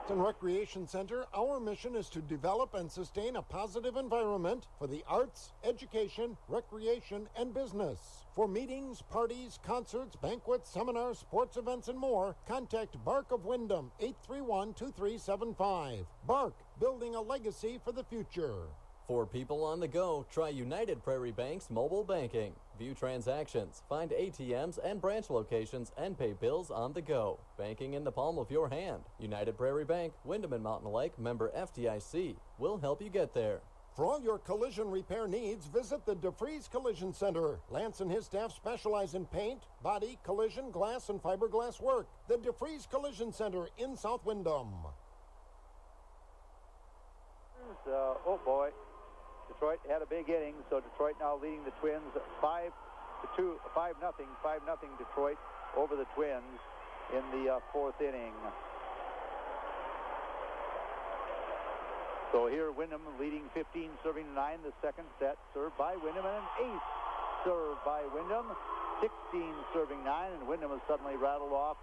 In Recreation Center, our mission is to develop and sustain a positive environment for the arts, education, recreation, and business. For meetings, parties, concerts, banquets, seminars, sports events, and more, contact Bark of Windom, 831-2375. Bark, building a legacy for the future. For people on the go, try United Prairie Bank's mobile banking. View transactions, find ATMs and branch locations, and pay bills on the go. Banking in the palm of your hand. United Prairie Bank, Windom and Mountain Lake, member FDIC. We'll help you get there. For all your collision repair needs, visit the DeFries Collision Center. Lance and his staff specialize in paint, body, collision, glass, and fiberglass work. The DeFries Collision Center in South Windom. Oh boy. Detroit had a big inning, so Detroit now leading the Twins 5-0. 5-0 Detroit over the Twins in the fourth inning. So here Windom leading 15, serving 9. The second set served by Windom, and an ace served by Windom. 16 serving 9, and Windom has suddenly rattled off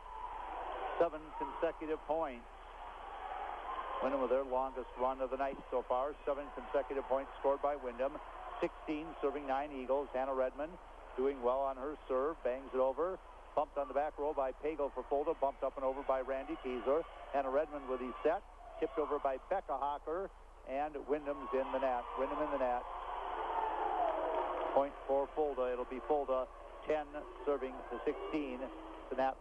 7 consecutive points. Windom with their longest run of the night so far. 7 consecutive points scored by Windom. 16 serving 9 Eagles. Hannah Redmond doing well on her serve. Bangs it over. Bumped on the back row by Pagel for Fulda. Bumped up and over by Randy Teasler. Hannah Redmond with the set. Tipped over by Becca Hocker. And Windom's in the net. Windom in the net. Point for Fulda. It'll be Fulda 10 serving to 16. That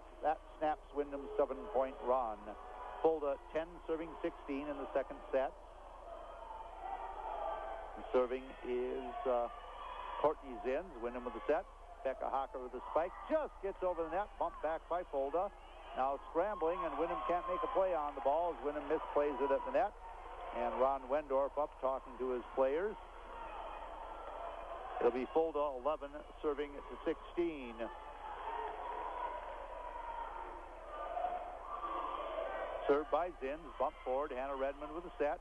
snaps Windom's 7-point run. Fulda 10 serving 16 in the second set. And serving is Courtney Zins. Windom with the set. Becca Hocker with the spike. Just gets over the net. Bumped back by Fulda. Now scrambling, and Windom can't make a play on the ball as Windom misplays it at the net. And Ron Wendorf up talking to his players. It'll be Fulda 11 serving to 16. Served by Zins, bumped forward. Hannah Redmond with the set.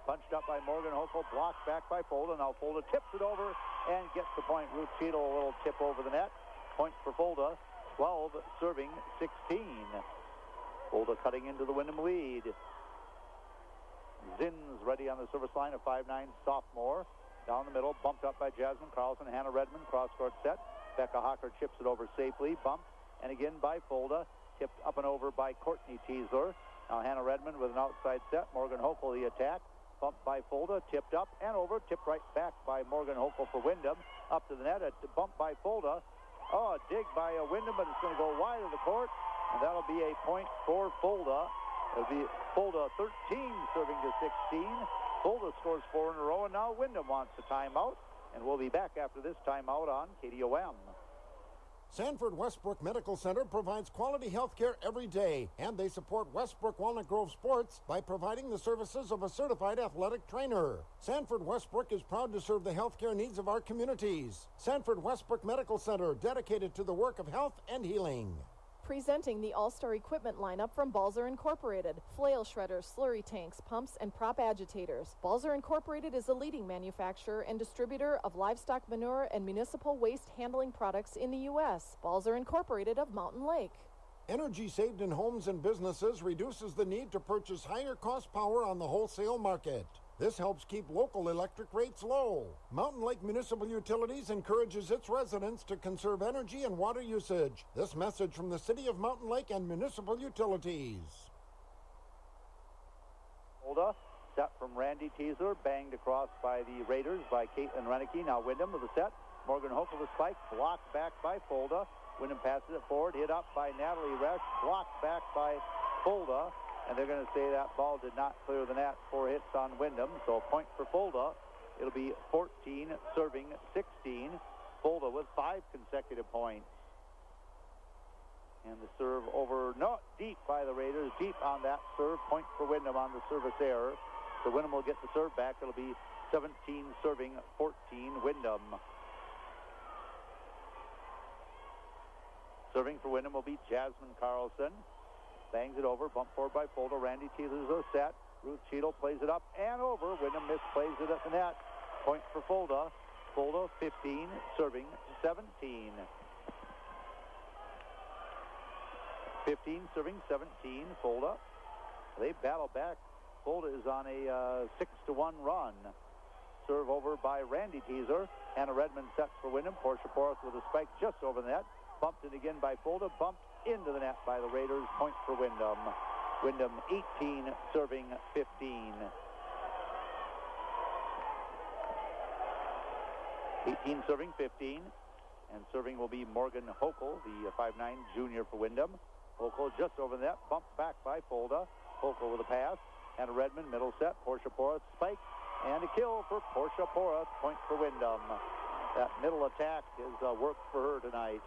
Punched up by Morgan Hochul, blocked back by Fulda. Now Fulda tips it over and gets the point. Ruth Cheadle, a little tip over the net. Point for Fulda, 12 serving 16. Fulda cutting into the Windom lead. Zins ready on the service line, a 5'9" sophomore. Down the middle, bumped up by Jasmine Carlson. Hannah Redmond, cross-court set. Becca Hocker chips it over safely. Bumped, and again by Fulda. Tipped up and over by Courtney Teasler. Now Hannah Redmond with an outside set. Morgan Hochul the attack. Bumped by Fulda. Tipped up and over. Tipped right back by Morgan Hochul for Windom. Up to the net. A bump by Fulda. Oh, a dig by Windom, but it's going to go wide of the court. And that'll be a point for Fulda. It'll be Fulda 13 serving to 16. Fulda scores 4 in a row, and now Windom wants a timeout. And we'll be back after this timeout on KDOM. Sanford Westbrook Medical Center provides quality health care every day, and they support Westbrook Walnut Grove sports by providing the services of a certified athletic trainer. Sanford Westbrook is proud to serve the health care needs of our communities. Sanford Westbrook Medical Center, dedicated to the work of health and healing. Presenting the all-star equipment lineup from Balzer Incorporated. Flail shredders, slurry tanks, pumps, and prop agitators. Balzer Incorporated is a leading manufacturer and distributor of livestock manure and municipal waste handling products in the U.S. Balzer Incorporated of Mountain Lake. Energy saved in homes and businesses reduces the need to purchase higher cost power on the wholesale market. This helps keep local electric rates low. Mountain Lake Municipal Utilities encourages its residents to conserve energy and water usage. This message from the City of Mountain Lake and Municipal Utilities. Fulda, set from Randy Teasler, banged across by the Raiders by Caitlin Renicky. Now Windom with the set. Morgan Hochul the spike, blocked back by Fulda. Windom passes it forward, hit up by Natalie Resch, blocked back by Fulda. And they're going to say that ball did not clear the net. 4 hits on Windom, so a point for Fulda. It'll be 14 serving 16. Fulda with 5 consecutive points. And the serve over, not deep by the Raiders, deep on that serve. Point for Windom on the service error. So Windom will get the serve back. It'll be 17 serving 14 Windom. Serving for Windom will be Jasmine Carlson. bangs it over, bump forward by Fulda. Randy Teeler's a set. Ruth Cheadle plays it up and over. Wyndham misplays it at the net. Point for Fulda. Fulda 15, serving 17. 15, serving 17, Fulda. They battle back. Fulda is on a 6-1 run. Serve over by Randy Teeser. Hannah Redmond sets for Wyndham. Portia Porth with a spike just over the net. Bumped in again by Fulda. Bumped into the net by the Raiders. Point for Wyndham. Wyndham 18, serving 15. 18 serving 15. And serving will be Morgan Hochul, the 5'9 junior for Wyndham. Hochul just over the net. Bumped back by Fulda. Hochul with a pass. Hannah Redmond, middle set. Portia Porth, spike. And a kill for Portia Porth. Point for Wyndham. That middle attack has worked for her tonight.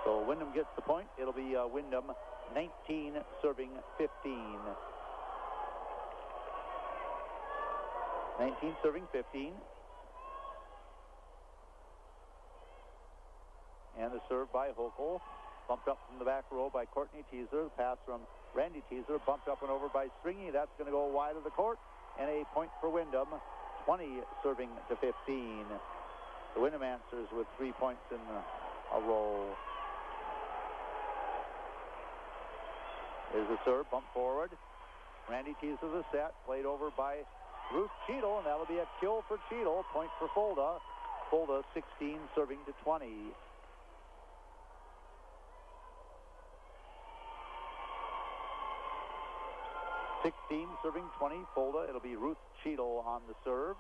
So Wyndham gets the point. It'll be Wyndham 19 serving 15. 19 serving 15. And the serve by Hochul. Bumped up from the back row by Courtney Teeser. The pass from Randy Teeser. Bumped up and over by Stringy. That's going to go wide of the court. And a point for Wyndham. 20 serving to 15. The Wyndham answers with 3 points in a row. There's a serve. Bump forward. Randy Teeser the set. Played over by Ruth Cheadle. And that'll be a kill for Cheadle. Point for Fulda. Fulda 16 serving to 20. 16 serving 20, Fulda. It'll be Ruth Cheadle on the serve.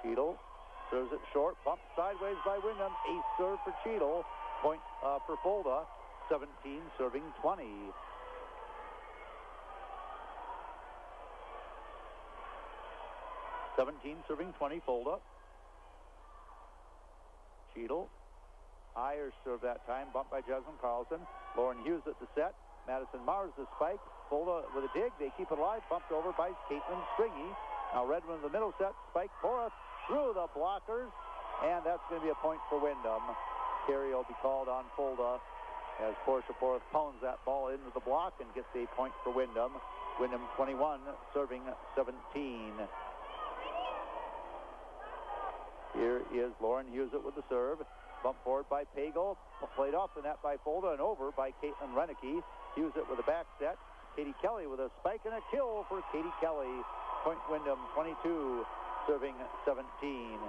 Cheadle serves it short, bumped sideways by Wyndham. Ace serve for Cheadle. Point for Fulda. 17 serving 20. Serving 20, Fulda. Cheadle. Higher serve that time, bumped by Jasmine Carlson. Lauren Hughes at the set. Madison Mars the spike. Fulda with a dig. They keep it alive. Bumped over by Caitlin Stringy. Now Redmond in the middle set. Spike Porth through the blockers. And that's going to be a point for Wyndham. Carry will be called on Fulda as Portia Porth pounds that ball into the block and gets a point for Wyndham. Wyndham 21, serving 17. Here is Lauren Hughes with the serve. Bump forward by Pagel. Played off the net by Fulda and over by Caitlin Renicky. Hughes with a back set. Katie Kelly with a spike and a kill for Katie Kelly. Point Wyndham 22, serving 17.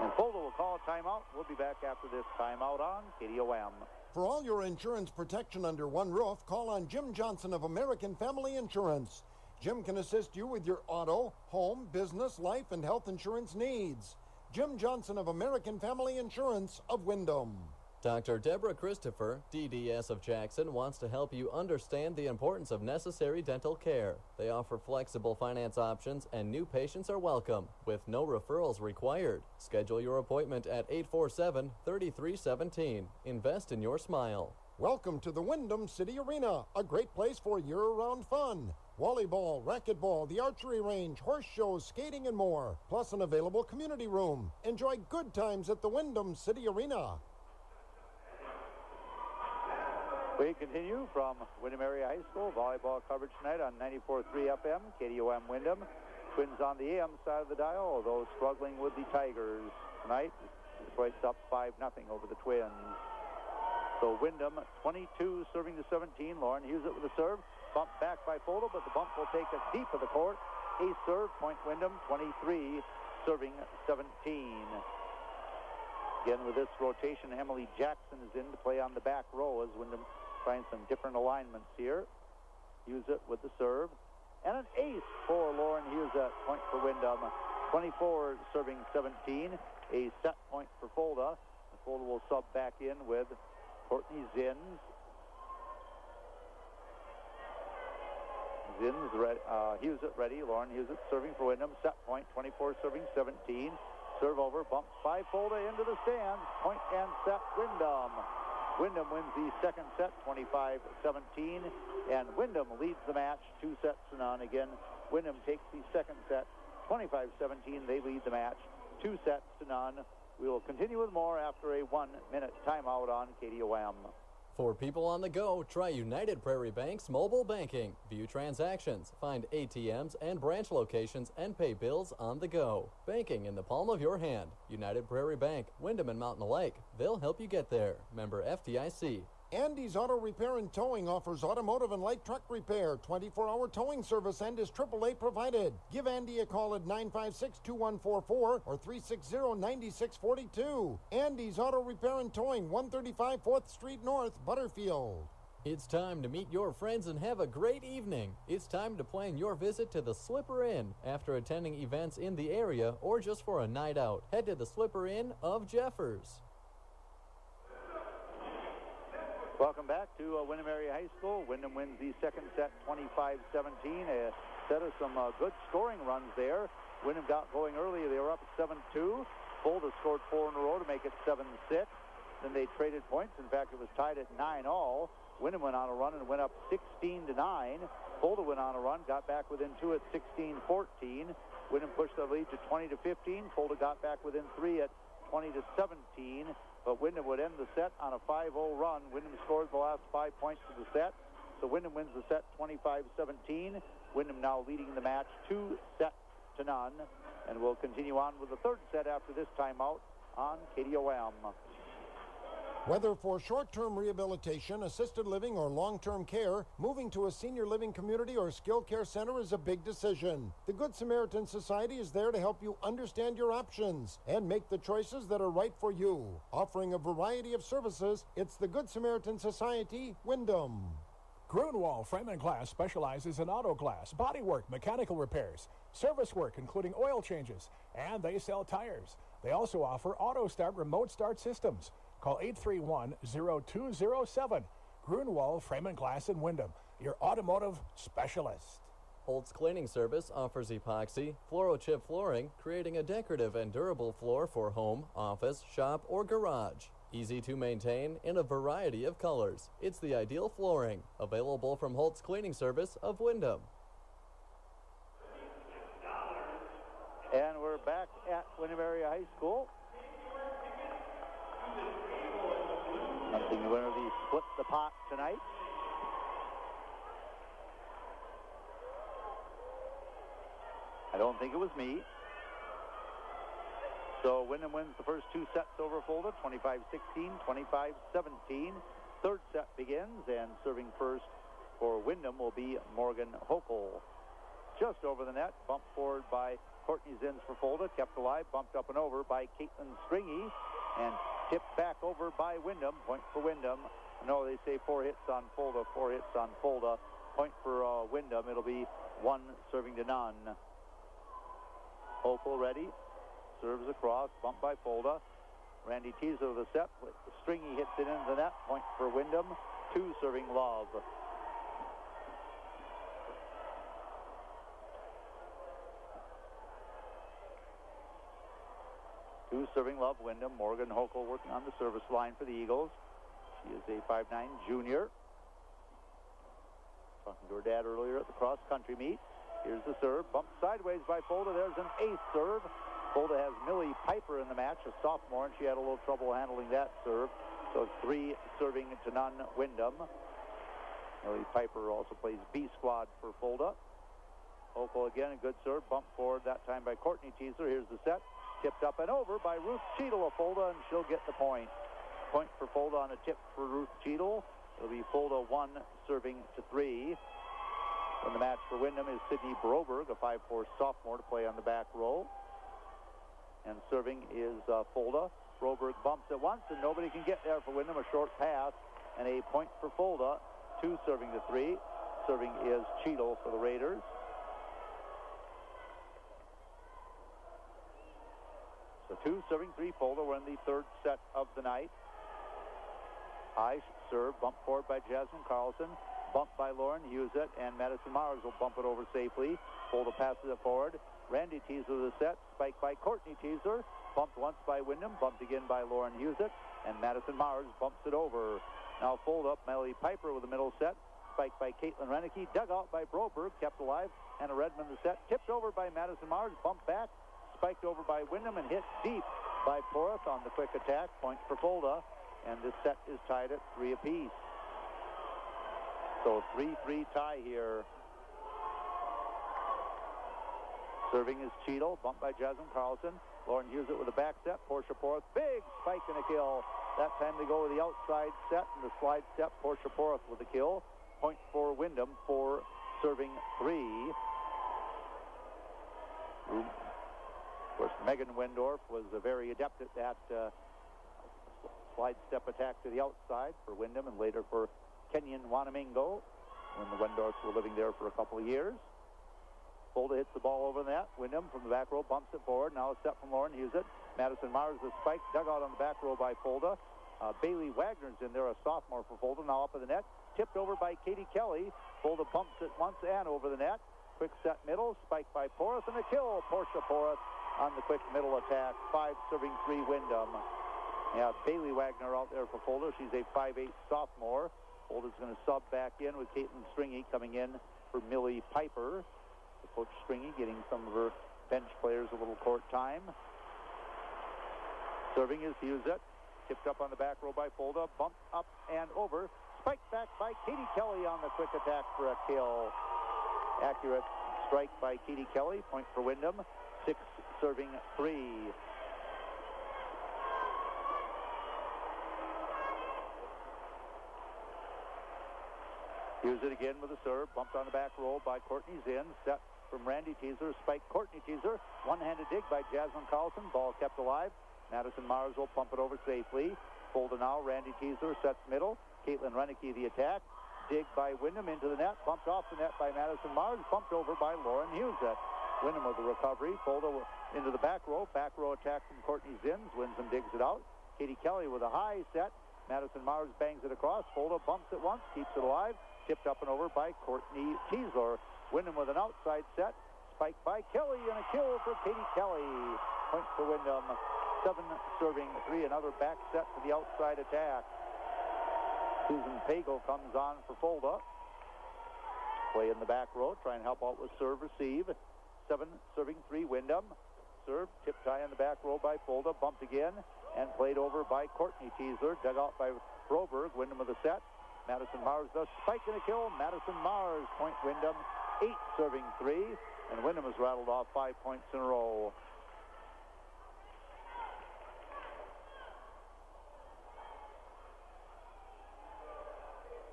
And Fulda will call a timeout. We'll be back after this timeout on KDOM. For all your insurance protection under one roof, call on Jim Johnson of American Family Insurance. Jim can assist you with your auto, home, business, life, and health insurance needs. Jim Johnson of American Family Insurance of Windom. Dr. Deborah Christopher, DDS of Jackson, wants to help you understand the importance of necessary dental care. They offer flexible finance options and new patients are welcome, with no referrals required. Schedule your appointment at 847-3317. Invest in your smile. Welcome to the Windom City Arena, a great place for year-round fun. Volleyball, racquetball, the archery range, horse shows, skating, and more, plus an available community room. Enjoy good times at the Windom City Arena. We continue from Windom Area High School. Volleyball coverage tonight on 94.3 FM, KDOM Windom. Twins on the AM side of the dial, although struggling with the Tigers tonight. Detroit's up 5-0 over the Twins. So Windom 22 serving to 17. Lauren Hughes with the serve. Bump back by Fulda, but the bump will take it deep of the court. Ace serve, point Windom 23 serving 17. Again, with this rotation, Emily Jackson is in to play on the back row as Windom trying some different alignments here. Hughes with the serve. And an ace for Lauren Hughes at point for Windom. 24 serving 17. A set point for Fulda. Fulda will sub back in with Courtney Zins. Zins ready, Hughes ready. Lauren Hughes serving for Windom. Set point. 24 serving 17. Serve over. Bumps by Fulda into the stands. Point and set Windom. Windom wins the second set, 25-17. And Windom leads the match 2 sets to none. Again, Windom takes the second set, 25-17. They lead the match 2 sets to none. We will continue with more after a 1-minute timeout on KDOM. For people on the go, try United Prairie Bank's mobile banking. View transactions, find ATMs and branch locations, and pay bills on the go. Banking in the palm of your hand. United Prairie Bank, Windom and Mountain Lake. They'll help you get there. Member FDIC. Andy's Auto Repair and Towing offers automotive and light truck repair, 24-hour towing service, and is AAA provided. Give Andy a call at 956-2144 or 360-9642. Andy's Auto Repair and Towing, 135 4th Street North, Butterfield. It's time to meet your friends and have a great evening. It's time to plan your visit to the Slipper Inn. After attending events in the area or just for a night out, head to the Slipper Inn of Jeffers. Welcome back to Windom Area High School. Windom wins the second set 25-17. A set of some good scoring runs there. Windom got going early. They were up 7-2. Fulda scored 4 in a row to make it 7-6. Then they traded points. In fact, it was tied at 9-all. Windom went on a run and went up 16-9. Fulda went on a run, got back within 2 at 16-14. Windom pushed the lead to 20-15. Fulda got back within 3 at 20-17. But Windom would end the set on a 5-0 run. Windom scored the last 5 points of the set. So Windom wins the set 25-17. Windom now leading the match 2-0. And we'll continue on with the third set after this timeout on KDOM. Whether for short-term rehabilitation, assisted living, or long-term care, moving to a senior living community or skilled care center is a big decision. The Good Samaritan Society is there to help you understand your options and make the choices that are right for you. Offering a variety of services, it's the Good Samaritan Society, Windom. Grunwald Frame and Glass specializes in auto glass, bodywork, mechanical repairs, service work, including oil changes, and they sell tires. They also offer auto start remote start systems. Call 831-0207. Grunwald Frame and Glass in Windom, your automotive specialist. Holtz Cleaning Service offers epoxy, fluorochip flooring, creating a decorative and durable floor for home, office, shop, or garage. Easy to maintain in a variety of colors. It's the ideal flooring. Available from Holtz Cleaning Service of Windom. And we're back at Windom Area High School. Nothing to win or the split the pot tonight. I don't think it was me. So Windom wins the first 2 sets over Fulda, 25-16, 25-17. Third set begins, and serving first for Windom will be Morgan Hochul. Just over the net, bumped forward by Courtney Zins for Fulda, kept alive, bumped up and over by Caitlin Stringy, and tipped back over by Windom. Point for Windom. No, they say 4 hits on Fulda, 4 hits on Fulda. Point for Windom. It'll be 1 serving to none. Hochul ready. Serves across. Bumped by Fulda. Randy Teaser of the set. Stringy hits it into the net. Point for Windom. 2 serving Love. Two serving Love, Windom. Morgan Hochul working on the service line for the Eagles. She is a 5'9 junior. Talking to her dad earlier at the cross-country meet. Here's the serve. Bumped sideways by Fulda. There's an ace serve. Fulda has Millie Piper in the match, a sophomore, and she had a little trouble handling that serve. So it's 3 serving to none Windom. Millie Piper also plays B squad for Fulda. Hochul again, a good serve. Bumped forward that time by Courtney Teaser. Here's the set. Tipped up and over by Ruth Cheadle of Fulda, and she'll get the point. Point for Fulda on a tip for Ruth Cheadle. It'll be Fulda 1 serving to 3. In the match for Windom is Sydney Broberg, a 5'4 sophomore, to play on the back row. And serving is Fulda. Broberg bumps it once, and nobody can get there for Windom. A short pass, and a point for Fulda. 2 serving to 3. Serving is Cheadle for the Raiders. So 2 serving 3 Fulda. We're in the third set of the night. High serve, bumped forward by Jasmine Carlson. Bumped by Lauren Husett, and Madison Mars will bump it over safely. Fulda passes it forward. Randy Teaser the set. Spiked by Courtney Teaser. Bumped once by Windom. Bumped again by Lauren Husett. And Madison Mars bumps it over. Now Fulda, Melly Piper with the middle set. Spiked by Caitlin Renicky. Dug out by Broberg. Kept alive. Anna Redmond the set. Tipped over by Madison Mars. Bumped back. Spiked over by Windom and hit deep by Porth on the quick attack. Point for Fulda. and this set is tied at 3 apiece. So 3-3 tie here. Serving is Cheadle, bumped by Jasmine Carlson. Lauren Hughes it with a back set. Portia Porth, big spike and a kill. That time they go with the outside set and the slide step. Portia Porth with the kill. Point for Windom for serving 3. Of course, Megan Wendorf was very adept at that slide step attack to the outside for Windom and later for Kenyon Wanamingo when the Wendorfs were living there for a couple of years. Fulda hits the ball over the net. Windom from the back row bumps it forward. Now a set from Lauren Hughes it. Madison Mars the spike. Dug out on the back row by Fulda. Bailey Wagner's in there, a sophomore for Fulda. Now up in the net. Tipped over by Katie Kelly. Fulda pumps it once and over the net. Quick set middle. Spike by Porth and a kill. Portia Porth on the quick middle attack. 5 serving 3 Windom. Yeah, Bailey Wagner out there for Fulda. She's a 5'8 sophomore. Fulda's going to sub back in with Caitlin Stringy coming in for Millie Piper. Coach Stringy getting some of her bench players a little court time. Serving is Hughes it. Tipped up on the back row by Fulda. Bumped up and over. Spiked back by Katie Kelly on the quick attack for a kill. Accurate strike by Katie Kelly. Point for Windom. 6 serving 3. Hughes it again with a serve. Bumped on the back row by Courtney Zinn. Set from Randy Teaser. Spike Courtney Teaser. One-handed dig by Jasmine Carlson. Ball kept alive. Madison Mars will pump it over safely. Fulda now. Randy Teaser sets middle. Caitlin Renicky the attack. Dig by Windom into the net. Bumped off the net by Madison Mars. Bumped over by Lauren Hughes. Windom with the recovery. Fulda into the back row. Back row attack from Courtney Zins. Windom digs it out. Katie Kelly with a high set. Madison Mars bangs it across. Fulda bumps it once. Keeps it alive. Tipped up and over by Courtney Teasler. Windom with an outside set. Spiked by Kelly and a kill for Katie Kelly. Point for Windom. 7 serving 3. Another back set to the outside attack. Susan Pagel comes on for Fulda. Play in the back row. Try and help out with serve receive. 7 serving 3 Windom. Serve tip tie in the back row by Fulda. Bumped again and played over by Courtney Teasler. Dug out by Broberg. Windom with a set. Madison Mars does spike and a kill. Madison Mars, point Windom, 8 serving 3. And Windom has rattled off 5 points in a row.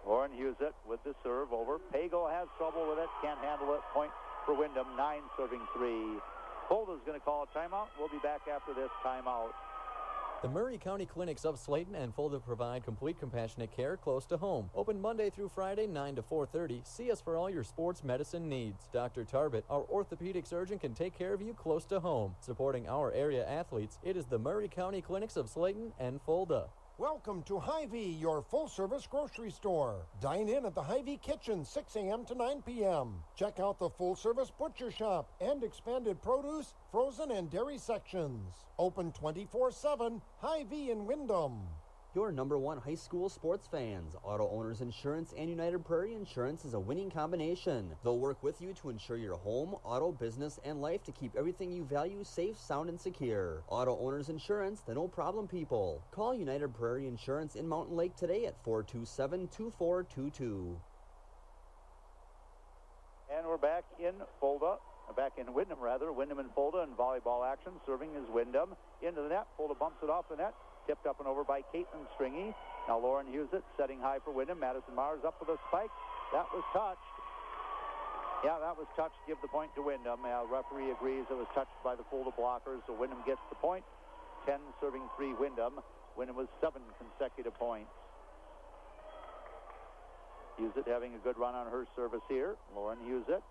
Lauren Hughes it with the serve over. Pago has trouble with it. Can't handle it. Point for Windom, 9 serving 3. Fulda's going to call a timeout. We'll be back after this timeout. The Murray County Clinics of Slayton and Fulda provide complete compassionate care close to home. Open Monday through Friday, 9 to 4:30. See us for all your sports medicine needs. Dr. Tarbett, our orthopedic surgeon, can take care of you close to home. Supporting our area athletes, it is the Murray County Clinics of Slayton and Fulda. Welcome to Hy-Vee, your full-service grocery store. Dine in at the Hy-Vee Kitchen, 6 a.m. to 9 p.m. Check out the full-service butcher shop and expanded produce, frozen, and dairy sections. Open 24/7, Hy-Vee in Windom. Your #1 high school sports fans. Auto Owners Insurance and United Prairie Insurance is a winning combination. They'll work with you to insure your home, auto, business, and life to keep everything you value safe, sound, and secure. Auto Owners Insurance, the no-problem people. Call United Prairie Insurance in Mountain Lake today at 427-2422. And we're back in Fulda. Back in Windom, rather. Windom and Fulda in volleyball action. Serving is Windom. Into the net. Fulda bumps it off the net. Tipped up and over by Caitlin Stringy. Now Lauren Hughes it, setting high for Windom. Madison Mars up with a spike. That was touched. Yeah, that was touched. Give the point to Windom. Referee agrees it was touched by the Fulda blockers, so Windom gets the point. 10 serving 3 Windom. Windom was 7 consecutive points. Hughes it having a good run on her service here. Lauren Hughes it.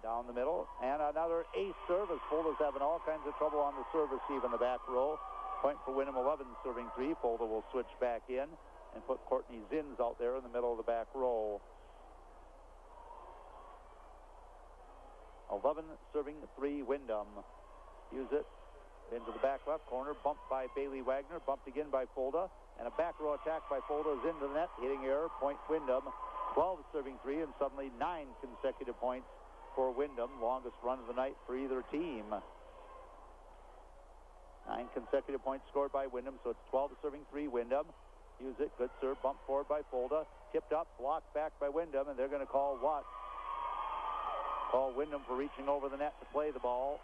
Down the middle. And another ace service. Fulda's having all kinds of trouble on the serve receive in the back row. Point for Windom, 11 serving 3. Fulda will switch back in and put Courtney Zins out there in the middle of the back row. 11 serving 3 Windom. Use it into the back left corner. Bumped by Bailey Wagner. Bumped again by Fulda. And a back row attack by Fulda is into the net. Hitting error. Point Windom. 12 serving 3 and suddenly 9 consecutive points for Windom. Longest run of the night for either team. 9 consecutive points scored by Windom, so it's 12 serving 3 Windom. Use it. Good serve. Bump forward by Fulda. Tipped up. Blocked back by Windom. And they're going to call what? Call Windom for reaching over the net to play the ball.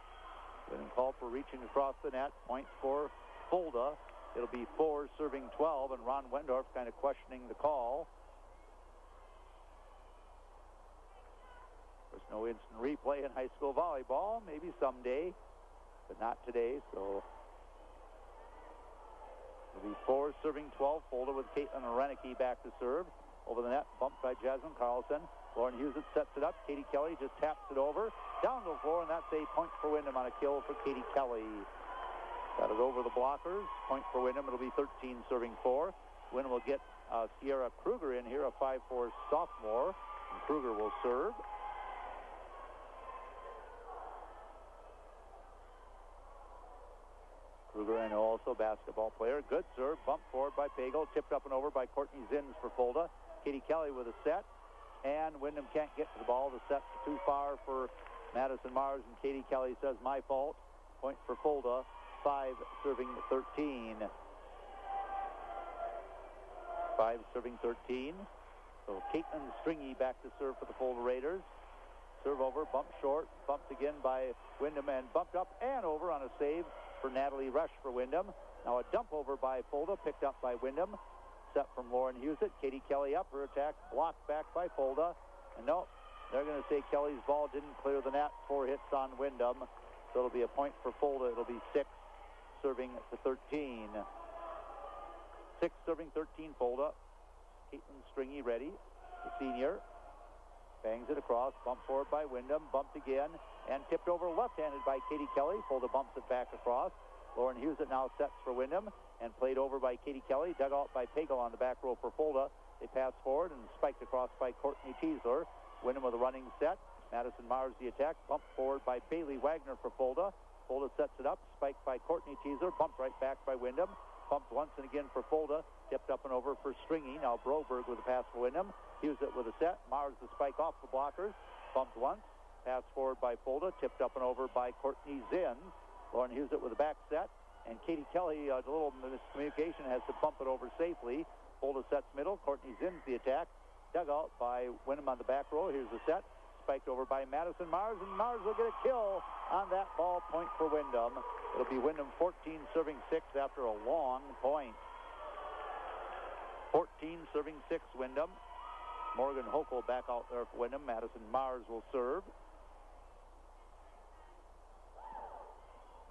Windom called for reaching across the net. Point for Fulda. It'll be 4 serving 12. And Ron Wendorf kind of questioning the call. There's no instant replay in high school volleyball. Maybe someday, but not today. So it'll be 4 serving 12. Fulda with Caitlin Reneke back to serve. Over the net, bumped by Jasmine Carlson. Lauren Husett sets it up. Katie Kelly just taps it over. Down to the floor, and that's a point for Windom on a kill for Katie Kelly. Got it over the blockers. Point for Windom. It'll be 13 serving 4. Windom will get Sierra Kruger in here, a 5'4" sophomore. And Kruger will serve. Kruger, I know, also basketball player. Good serve. Bumped forward by Pagel. Tipped up and over by Courtney Zins for Fulda. Katie Kelly with a set. And Windom can't get to the ball. The set's too far for Madison Mars. And Katie Kelly says, my fault. Point for Fulda. 5 serving 13. 5 serving 13. So Caitlin Stringy back to serve for the Fulda Raiders. Serve over. Bumped short. Bumped again by Windom. And bumped up and over on a save for Natalie Rush for Windom. Now a dump over by Fulda, picked up by Windom. Set from Lauren Husett. Katie Kelly up her attack, blocked back by Fulda. And no, they're going to say Kelly's ball didn't clear the net. 4 hits on Windom. So it'll be a point for Fulda. It'll be 6 serving to 13. 6 serving 13 Fulda. Caitlin Stringy ready. The senior. Bangs it across. Bumped forward by Windom. Bumped again. And tipped over left-handed by Katie Kelly. Fulda bumps it back across. Lauren Husett now sets for Windom. And played over by Katie Kelly. Dug out by Pagel on the back row for Fulda. They pass forward and spiked across by Courtney Teasler. Windom with a running set. Madison Mars the attack. Bumped forward by Bailey Wagner for Fulda. Fulda sets it up. Spiked by Courtney Teasler. Bumped right back by Windom. Bumped once and again for Fulda. Tipped up and over for Stringy. Now Broberg with a pass for Windom. Husett with a set. Mars the spike off the blockers. Bumped once. Pass forward by Fulda. Tipped up and over by Courtney Zinn. Lauren Husett with a back set. And Katie Kelly, a little miscommunication, has to bump it over safely. Fulda sets middle. Courtney Zinn's the attack. Dug out by Windom on the back row. Here's the set. Spiked over by Madison Mars. And Mars will get a kill on that ball. Point for Windom. It'll be Windom 14 serving 6 after a long point. 14 serving 6 Windom. Morgan Hochul back out there for Windom. Madison Mars will serve.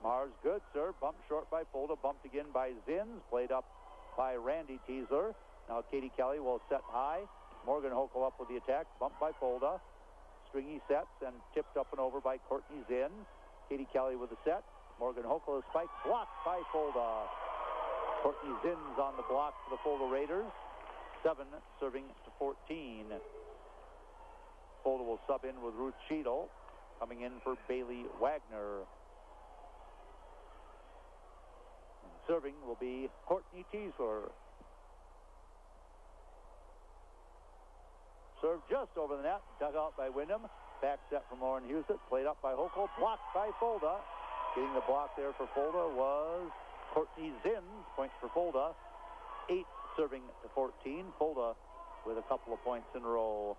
Mars, good serve. Bumped short by Fulda. Bumped again by Zins. Played up by Randy Teasler. Now Katie Kelly will set high. Morgan Hochul up with the attack. Bumped by Fulda. Stringy sets and tipped up and over by Courtney Zinn. Katie Kelly with a set. Morgan Hochul is spiked. Blocked by Fulda. Courtney Zinn's on the block for the Fulda Raiders. 7 serving to 14. Fulda will sub in with Ruth Cheadle. Coming in for Bailey Wagner. Serving will be Courtney Teasler. Serve just over the net. Dug out by Windom. Back set from Lauren Husett. Played up by Hochul. Blocked by Fulda. Getting the block there for Fulda was Courtney Zins. Points for Fulda. 8 serving to 14. Fulda with a couple of points in a row.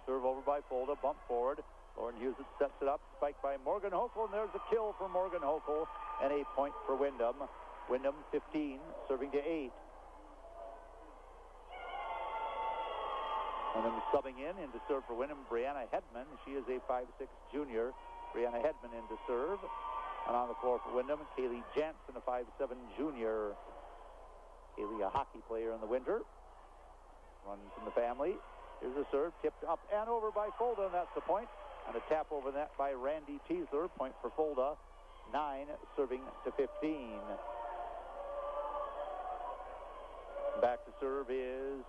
Serve over by Fulda. Bump forward. Lauren Husett sets it up. Spiked by Morgan Hochul. And there's a kill for Morgan Hochul. And a point for Windom. Windom 15, serving to 8. Windom subbing in to serve for Windom, Brianna Hedman. She is a 5'6" junior. Brianna Hedman in to serve. And on the floor for Windom, Kaylee Jansen, a 5'7" junior. Kaylee, a hockey player in the winter. Runs in the family. Here's a serve, tipped up and over by Fulda, and that's the point. And a tap over that by Randy Teasler. Point for Fulda. 9 serving to 15. Back to serve is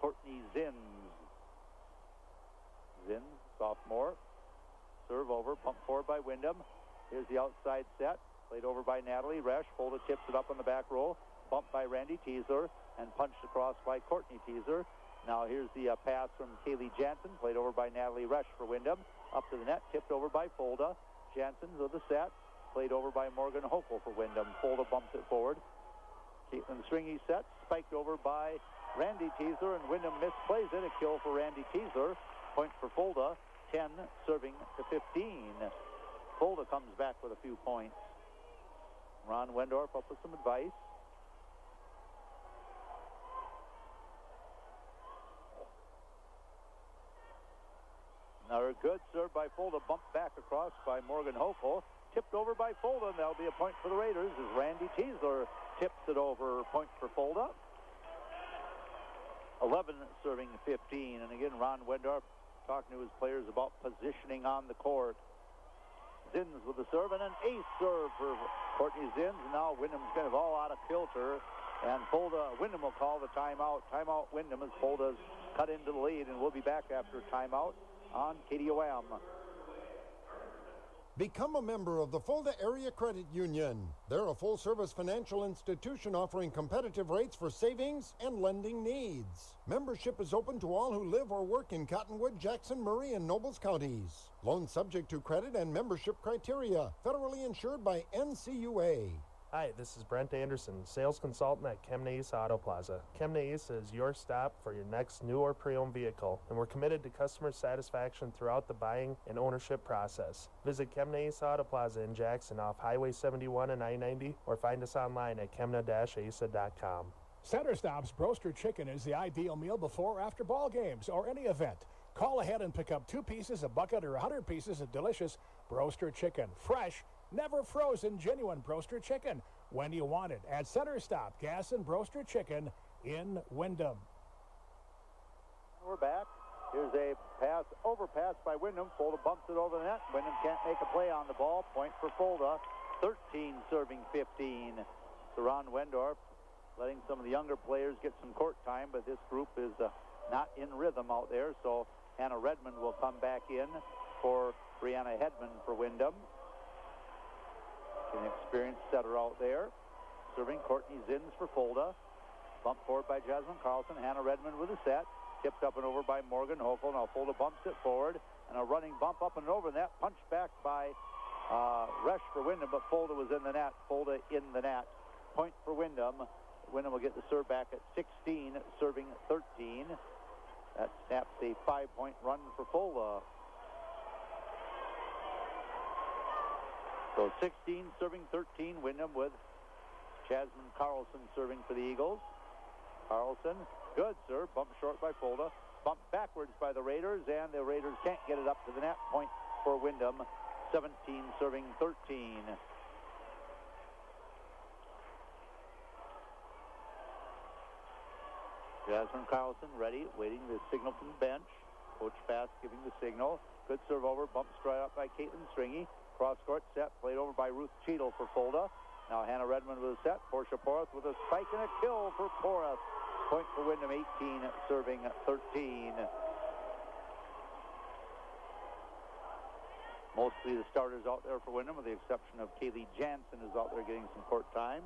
Courtney Zins. Zins, sophomore. Serve over, pump forward by Windom. Here's the outside set. Played over by Natalie Resch. Fulda tips it up on the back row. Bumped by Randy Teasler and punched across by Courtney Teasler. Now here's the pass from Kaylee Jansen. Played over by Natalie Resch for Windom. Up to the net, tipped over by Fulda. Jansen with the set. played over by Morgan Hochul for Windom. Fulda bumps it forward. Caitlin Stringy set, spiked over by Randy Teasler, and Windom misplays it. A kill for Randy Teasler. Point for Fulda, 10 serving to 15. Fulda comes back with a few points. Ron Wendorf up with some advice. Another good serve by Fulda, bumped back across by Morgan Hochul. Tipped over by Fulda, and that'll be a point for the Raiders as Randy Teasler tips it over. Point for Fulda. 11 serving 15. And again, Ron Wendorf talking to his players about positioning on the court. Zins with the serve, and an ace serve for Courtney Zins. And now Wyndham's kind of all out of kilter. And Windom will call the timeout. Timeout Windom as Fulda's cut into the lead, and we'll be back after timeout on KDOM. Become a member of the Fulda Area Credit Union. They're a full-service financial institution offering competitive rates for savings and lending needs. Membership is open to all who live or work in Cottonwood, Jackson, Murray, and Nobles counties. Loan subject to credit and membership criteria. Federally insured by NCUA. Hi, this is Brent Anderson, sales consultant at Chemnase Auto Plaza. Chemnase is your stop for your next new or pre-owned vehicle, and we're committed to customer satisfaction throughout the buying and ownership process. Visit Chemnase Auto Plaza in Jackson off Highway 71 and I-90, or find us online at chemna-asa.com. Center Stop's Broaster Chicken is the ideal meal before or after ball games or any event. Call ahead and pick up 2 pieces, a bucket, or 100 pieces of delicious Broaster Chicken. Fresh, never frozen, genuine Broaster Chicken when you want it at Center Stop Gas and Broaster Chicken in Windom. We're back. Here's a overpass by Windom. Fulda bumps it over the net. Windom can't make a play on the ball. Point for Fulda. 13 serving 15. So Ron Wendorf letting some of the younger players get some court time, but this group is not in rhythm out there. So Hannah Redmond will come back in for Brianna Hedman for Windom. An experienced setter out there. Serving Courtney Zins for Fulda. Bumped forward by Jasmine Carlson. Hannah Redmond with a set. Tipped up and over by Morgan Hochul. Now Fulda bumps it forward. And a running bump up and over that. Punched back by Resch for Windom, but Fulda was in the net. Fulda in the net. Point for Windom. Windom will get the serve back at 16, serving 13. That snaps a 5-point run for Fulda. So 16 serving 13, Windom with Jasmine Carlson serving for the Eagles. Carlson, good serve, bumped short by Fulda. Bumped backwards by the Raiders, and the Raiders can't get it up to the net. Point for Windom, 17 serving 13. Jasmine Carlson ready, waiting the signal from the bench. Coach Fast giving the signal. Good serve over, bumped straight up by Caitlin Stringy. Cross-court set, played over by Ruth Cheadle for Fulda. Now Hannah Redmond with a set. Portia Porras with a spike and a kill for Porras. Point for Windom, 18, serving 13. Mostly the starters out there for Windom, with the exception of Kaylee Jansen, who's out there getting some court time.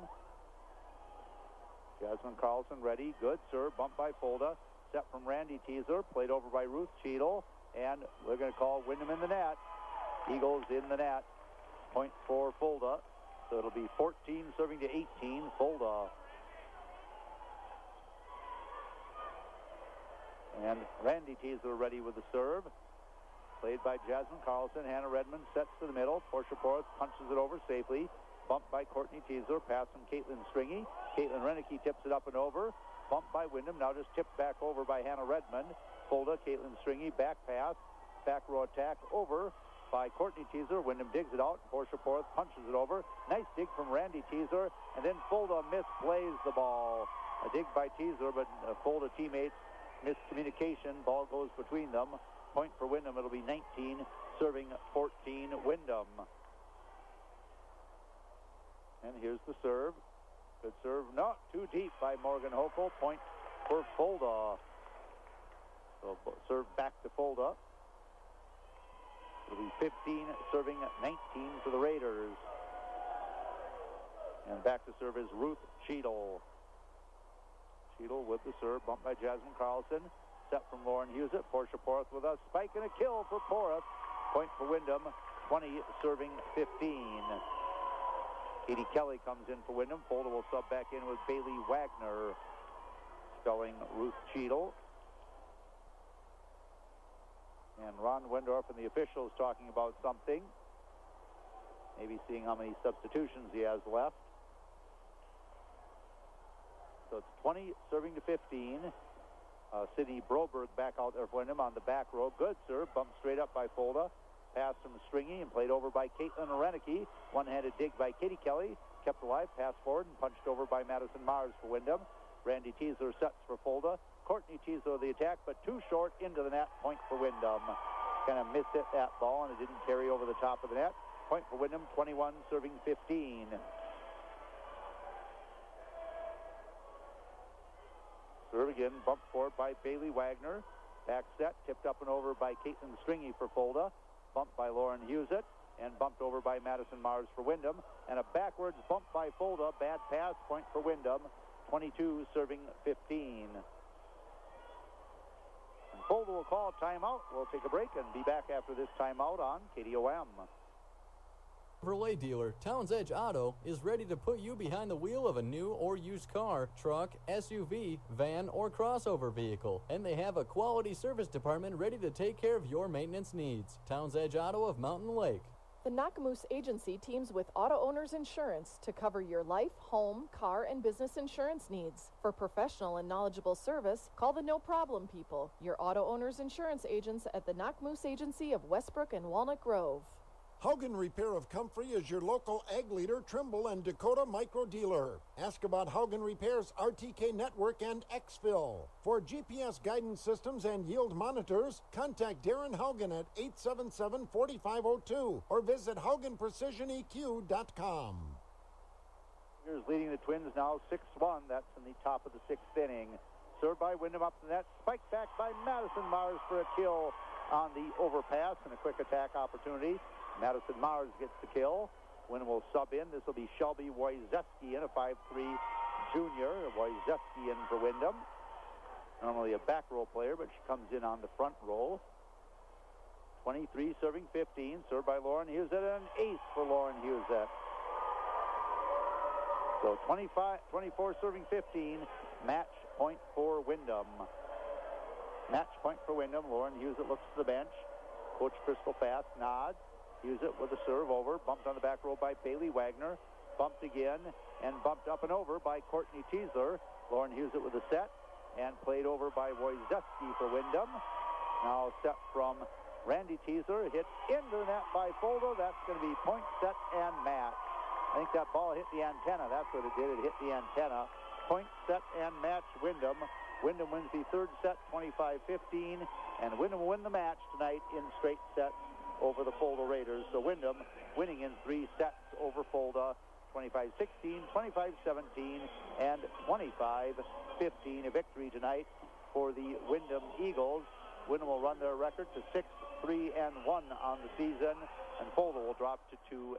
Jasmine Carlson ready. Good serve, bumped by Fulda. Set from Randy Teasler, played over by Ruth Cheadle. And we're going to call Windom in the net. Eagles in the net. Point for Fulda. So it'll be 14 serving to 18, Fulda. And Randy Teasler ready with the serve. Played by Jasmine Carlson. Hannah Redmond sets to the middle. Portia Porras punches it over safely. Bumped by Courtney Teasler. Pass from Caitlin Stringy. Caitlin Renicky tips it up and over. Bumped by Windom. Now just tipped back over by Hannah Redmond. Fulda, Caitlin Stringy. Back pass. Back row attack over by Courtney Teasler. Windom digs it out. Portia Porras punches it over. Nice dig from Randy Teasler. And then Fulda misplays the ball. A dig by Teasler, but Fulda teammates miscommunication. Ball goes between them. Point for Windom. It'll be 19, serving 14, Windom. And here's the serve. Good serve. Not too deep by Morgan Hochul. Point for Fulda. So serve back to Fulda. It'll be 15, serving 19 for the Raiders. And back to serve is Ruth Cheadle. Cheadle with the serve, bumped by Jasmine Carlson. Set from Lauren Husett. Portia Porras with a spike and a kill for Porras. Point for Windom, 20, serving 15. Katie Kelly comes in for Windom. Fulda will sub back in with Bailey Wagner, spelling Ruth Cheadle. And Ron Wendorf and the officials talking about something. Maybe seeing how many substitutions he has left. So it's 20 serving to 15. Sydney Broberg back out there for Windom on the back row. Good serve, bumped straight up by Fulda. Pass from Stringy and played over by Caitlin Reneke. One-handed dig by Katie Kelly. Kept alive, passed forward and punched over by Madison Mars for Windom. Randy Teasler sets for Fulda. Courtney Teasler the attack, but too short into the net. Point for Windom. Kind of missed it, that ball, and it didn't carry over the top of the net. Point for Windom, 21 serving 15. Serve again, bumped forward by Bailey Wagner. Back set, tipped up and over by Caitlin Stringy for Fulda. Bumped by Lauren Husett, and bumped over by Madison Mars for Windom. And a backwards bump by Fulda. Bad pass, point for Windom. 22 serving 15. And Fulda will call a timeout. We'll take a break and be back after this timeout on KDOM. Chevrolet dealer Towns Edge Auto is ready to put you behind the wheel of a new or used car, truck, SUV, van, or crossover vehicle. And they have a quality service department ready to take care of your maintenance needs. Towns Edge Auto of Mountain Lake. The Nakamoose Agency teams with Auto Owners Insurance to cover your life, home, car, and business insurance needs. For professional and knowledgeable service, call the No Problem people, your Auto Owners Insurance agents at the Nakamoose Agency of Westbrook and Walnut Grove. Haugen Repair of Comfrey is your local ag leader, Trimble and Dakota micro dealer. Ask about Haugen Repair's RTK network and Xfill. For GPS guidance systems and yield monitors, contact Darren Haugen at 877-4502 or visit HaugenPrecisionEQ.com. Here's leading the Twins now 6-1. That's in the top of the sixth inning. Served by Windom up the net. Spiked back by Madison Mars for a kill on the overpass and a quick attack opportunity. Madison Mars gets the kill. Windom will sub in. This will be Shelby Wojcicki in, a 5'3 junior. Wojcicki in for Windom. Normally a back row player, but she comes in on the front row. 23 serving 15. Served by Lauren Husett, and an ace for Lauren Husett. So 24 serving 15. Match point for Windom. Match point for Windom. Lauren Husett looks to the bench. Coach Crystal Fast nods. Husett with a serve over. Bumped on the back row by Bailey Wagner. Bumped again and bumped up and over by Courtney Teasler. Lauren Husett with a set and played over by Wojcicki for Windom. Now set from Randy Teasler. Hit into the net by Fulda. That's going to be point, set, and match. I think that ball hit the antenna. That's what it did. It hit the antenna. Point, set, and match Windom. Windom wins the third set, 25-15, and Windom will win the match tonight in straight sets over the Fulda Raiders. So Windom winning in 3 sets over Fulda, 25-16, 25-17, and 25-15. A victory tonight for the Windom Eagles. Windom will run their record to 6-3-1 on the season, and Fulda will drop to 2-8.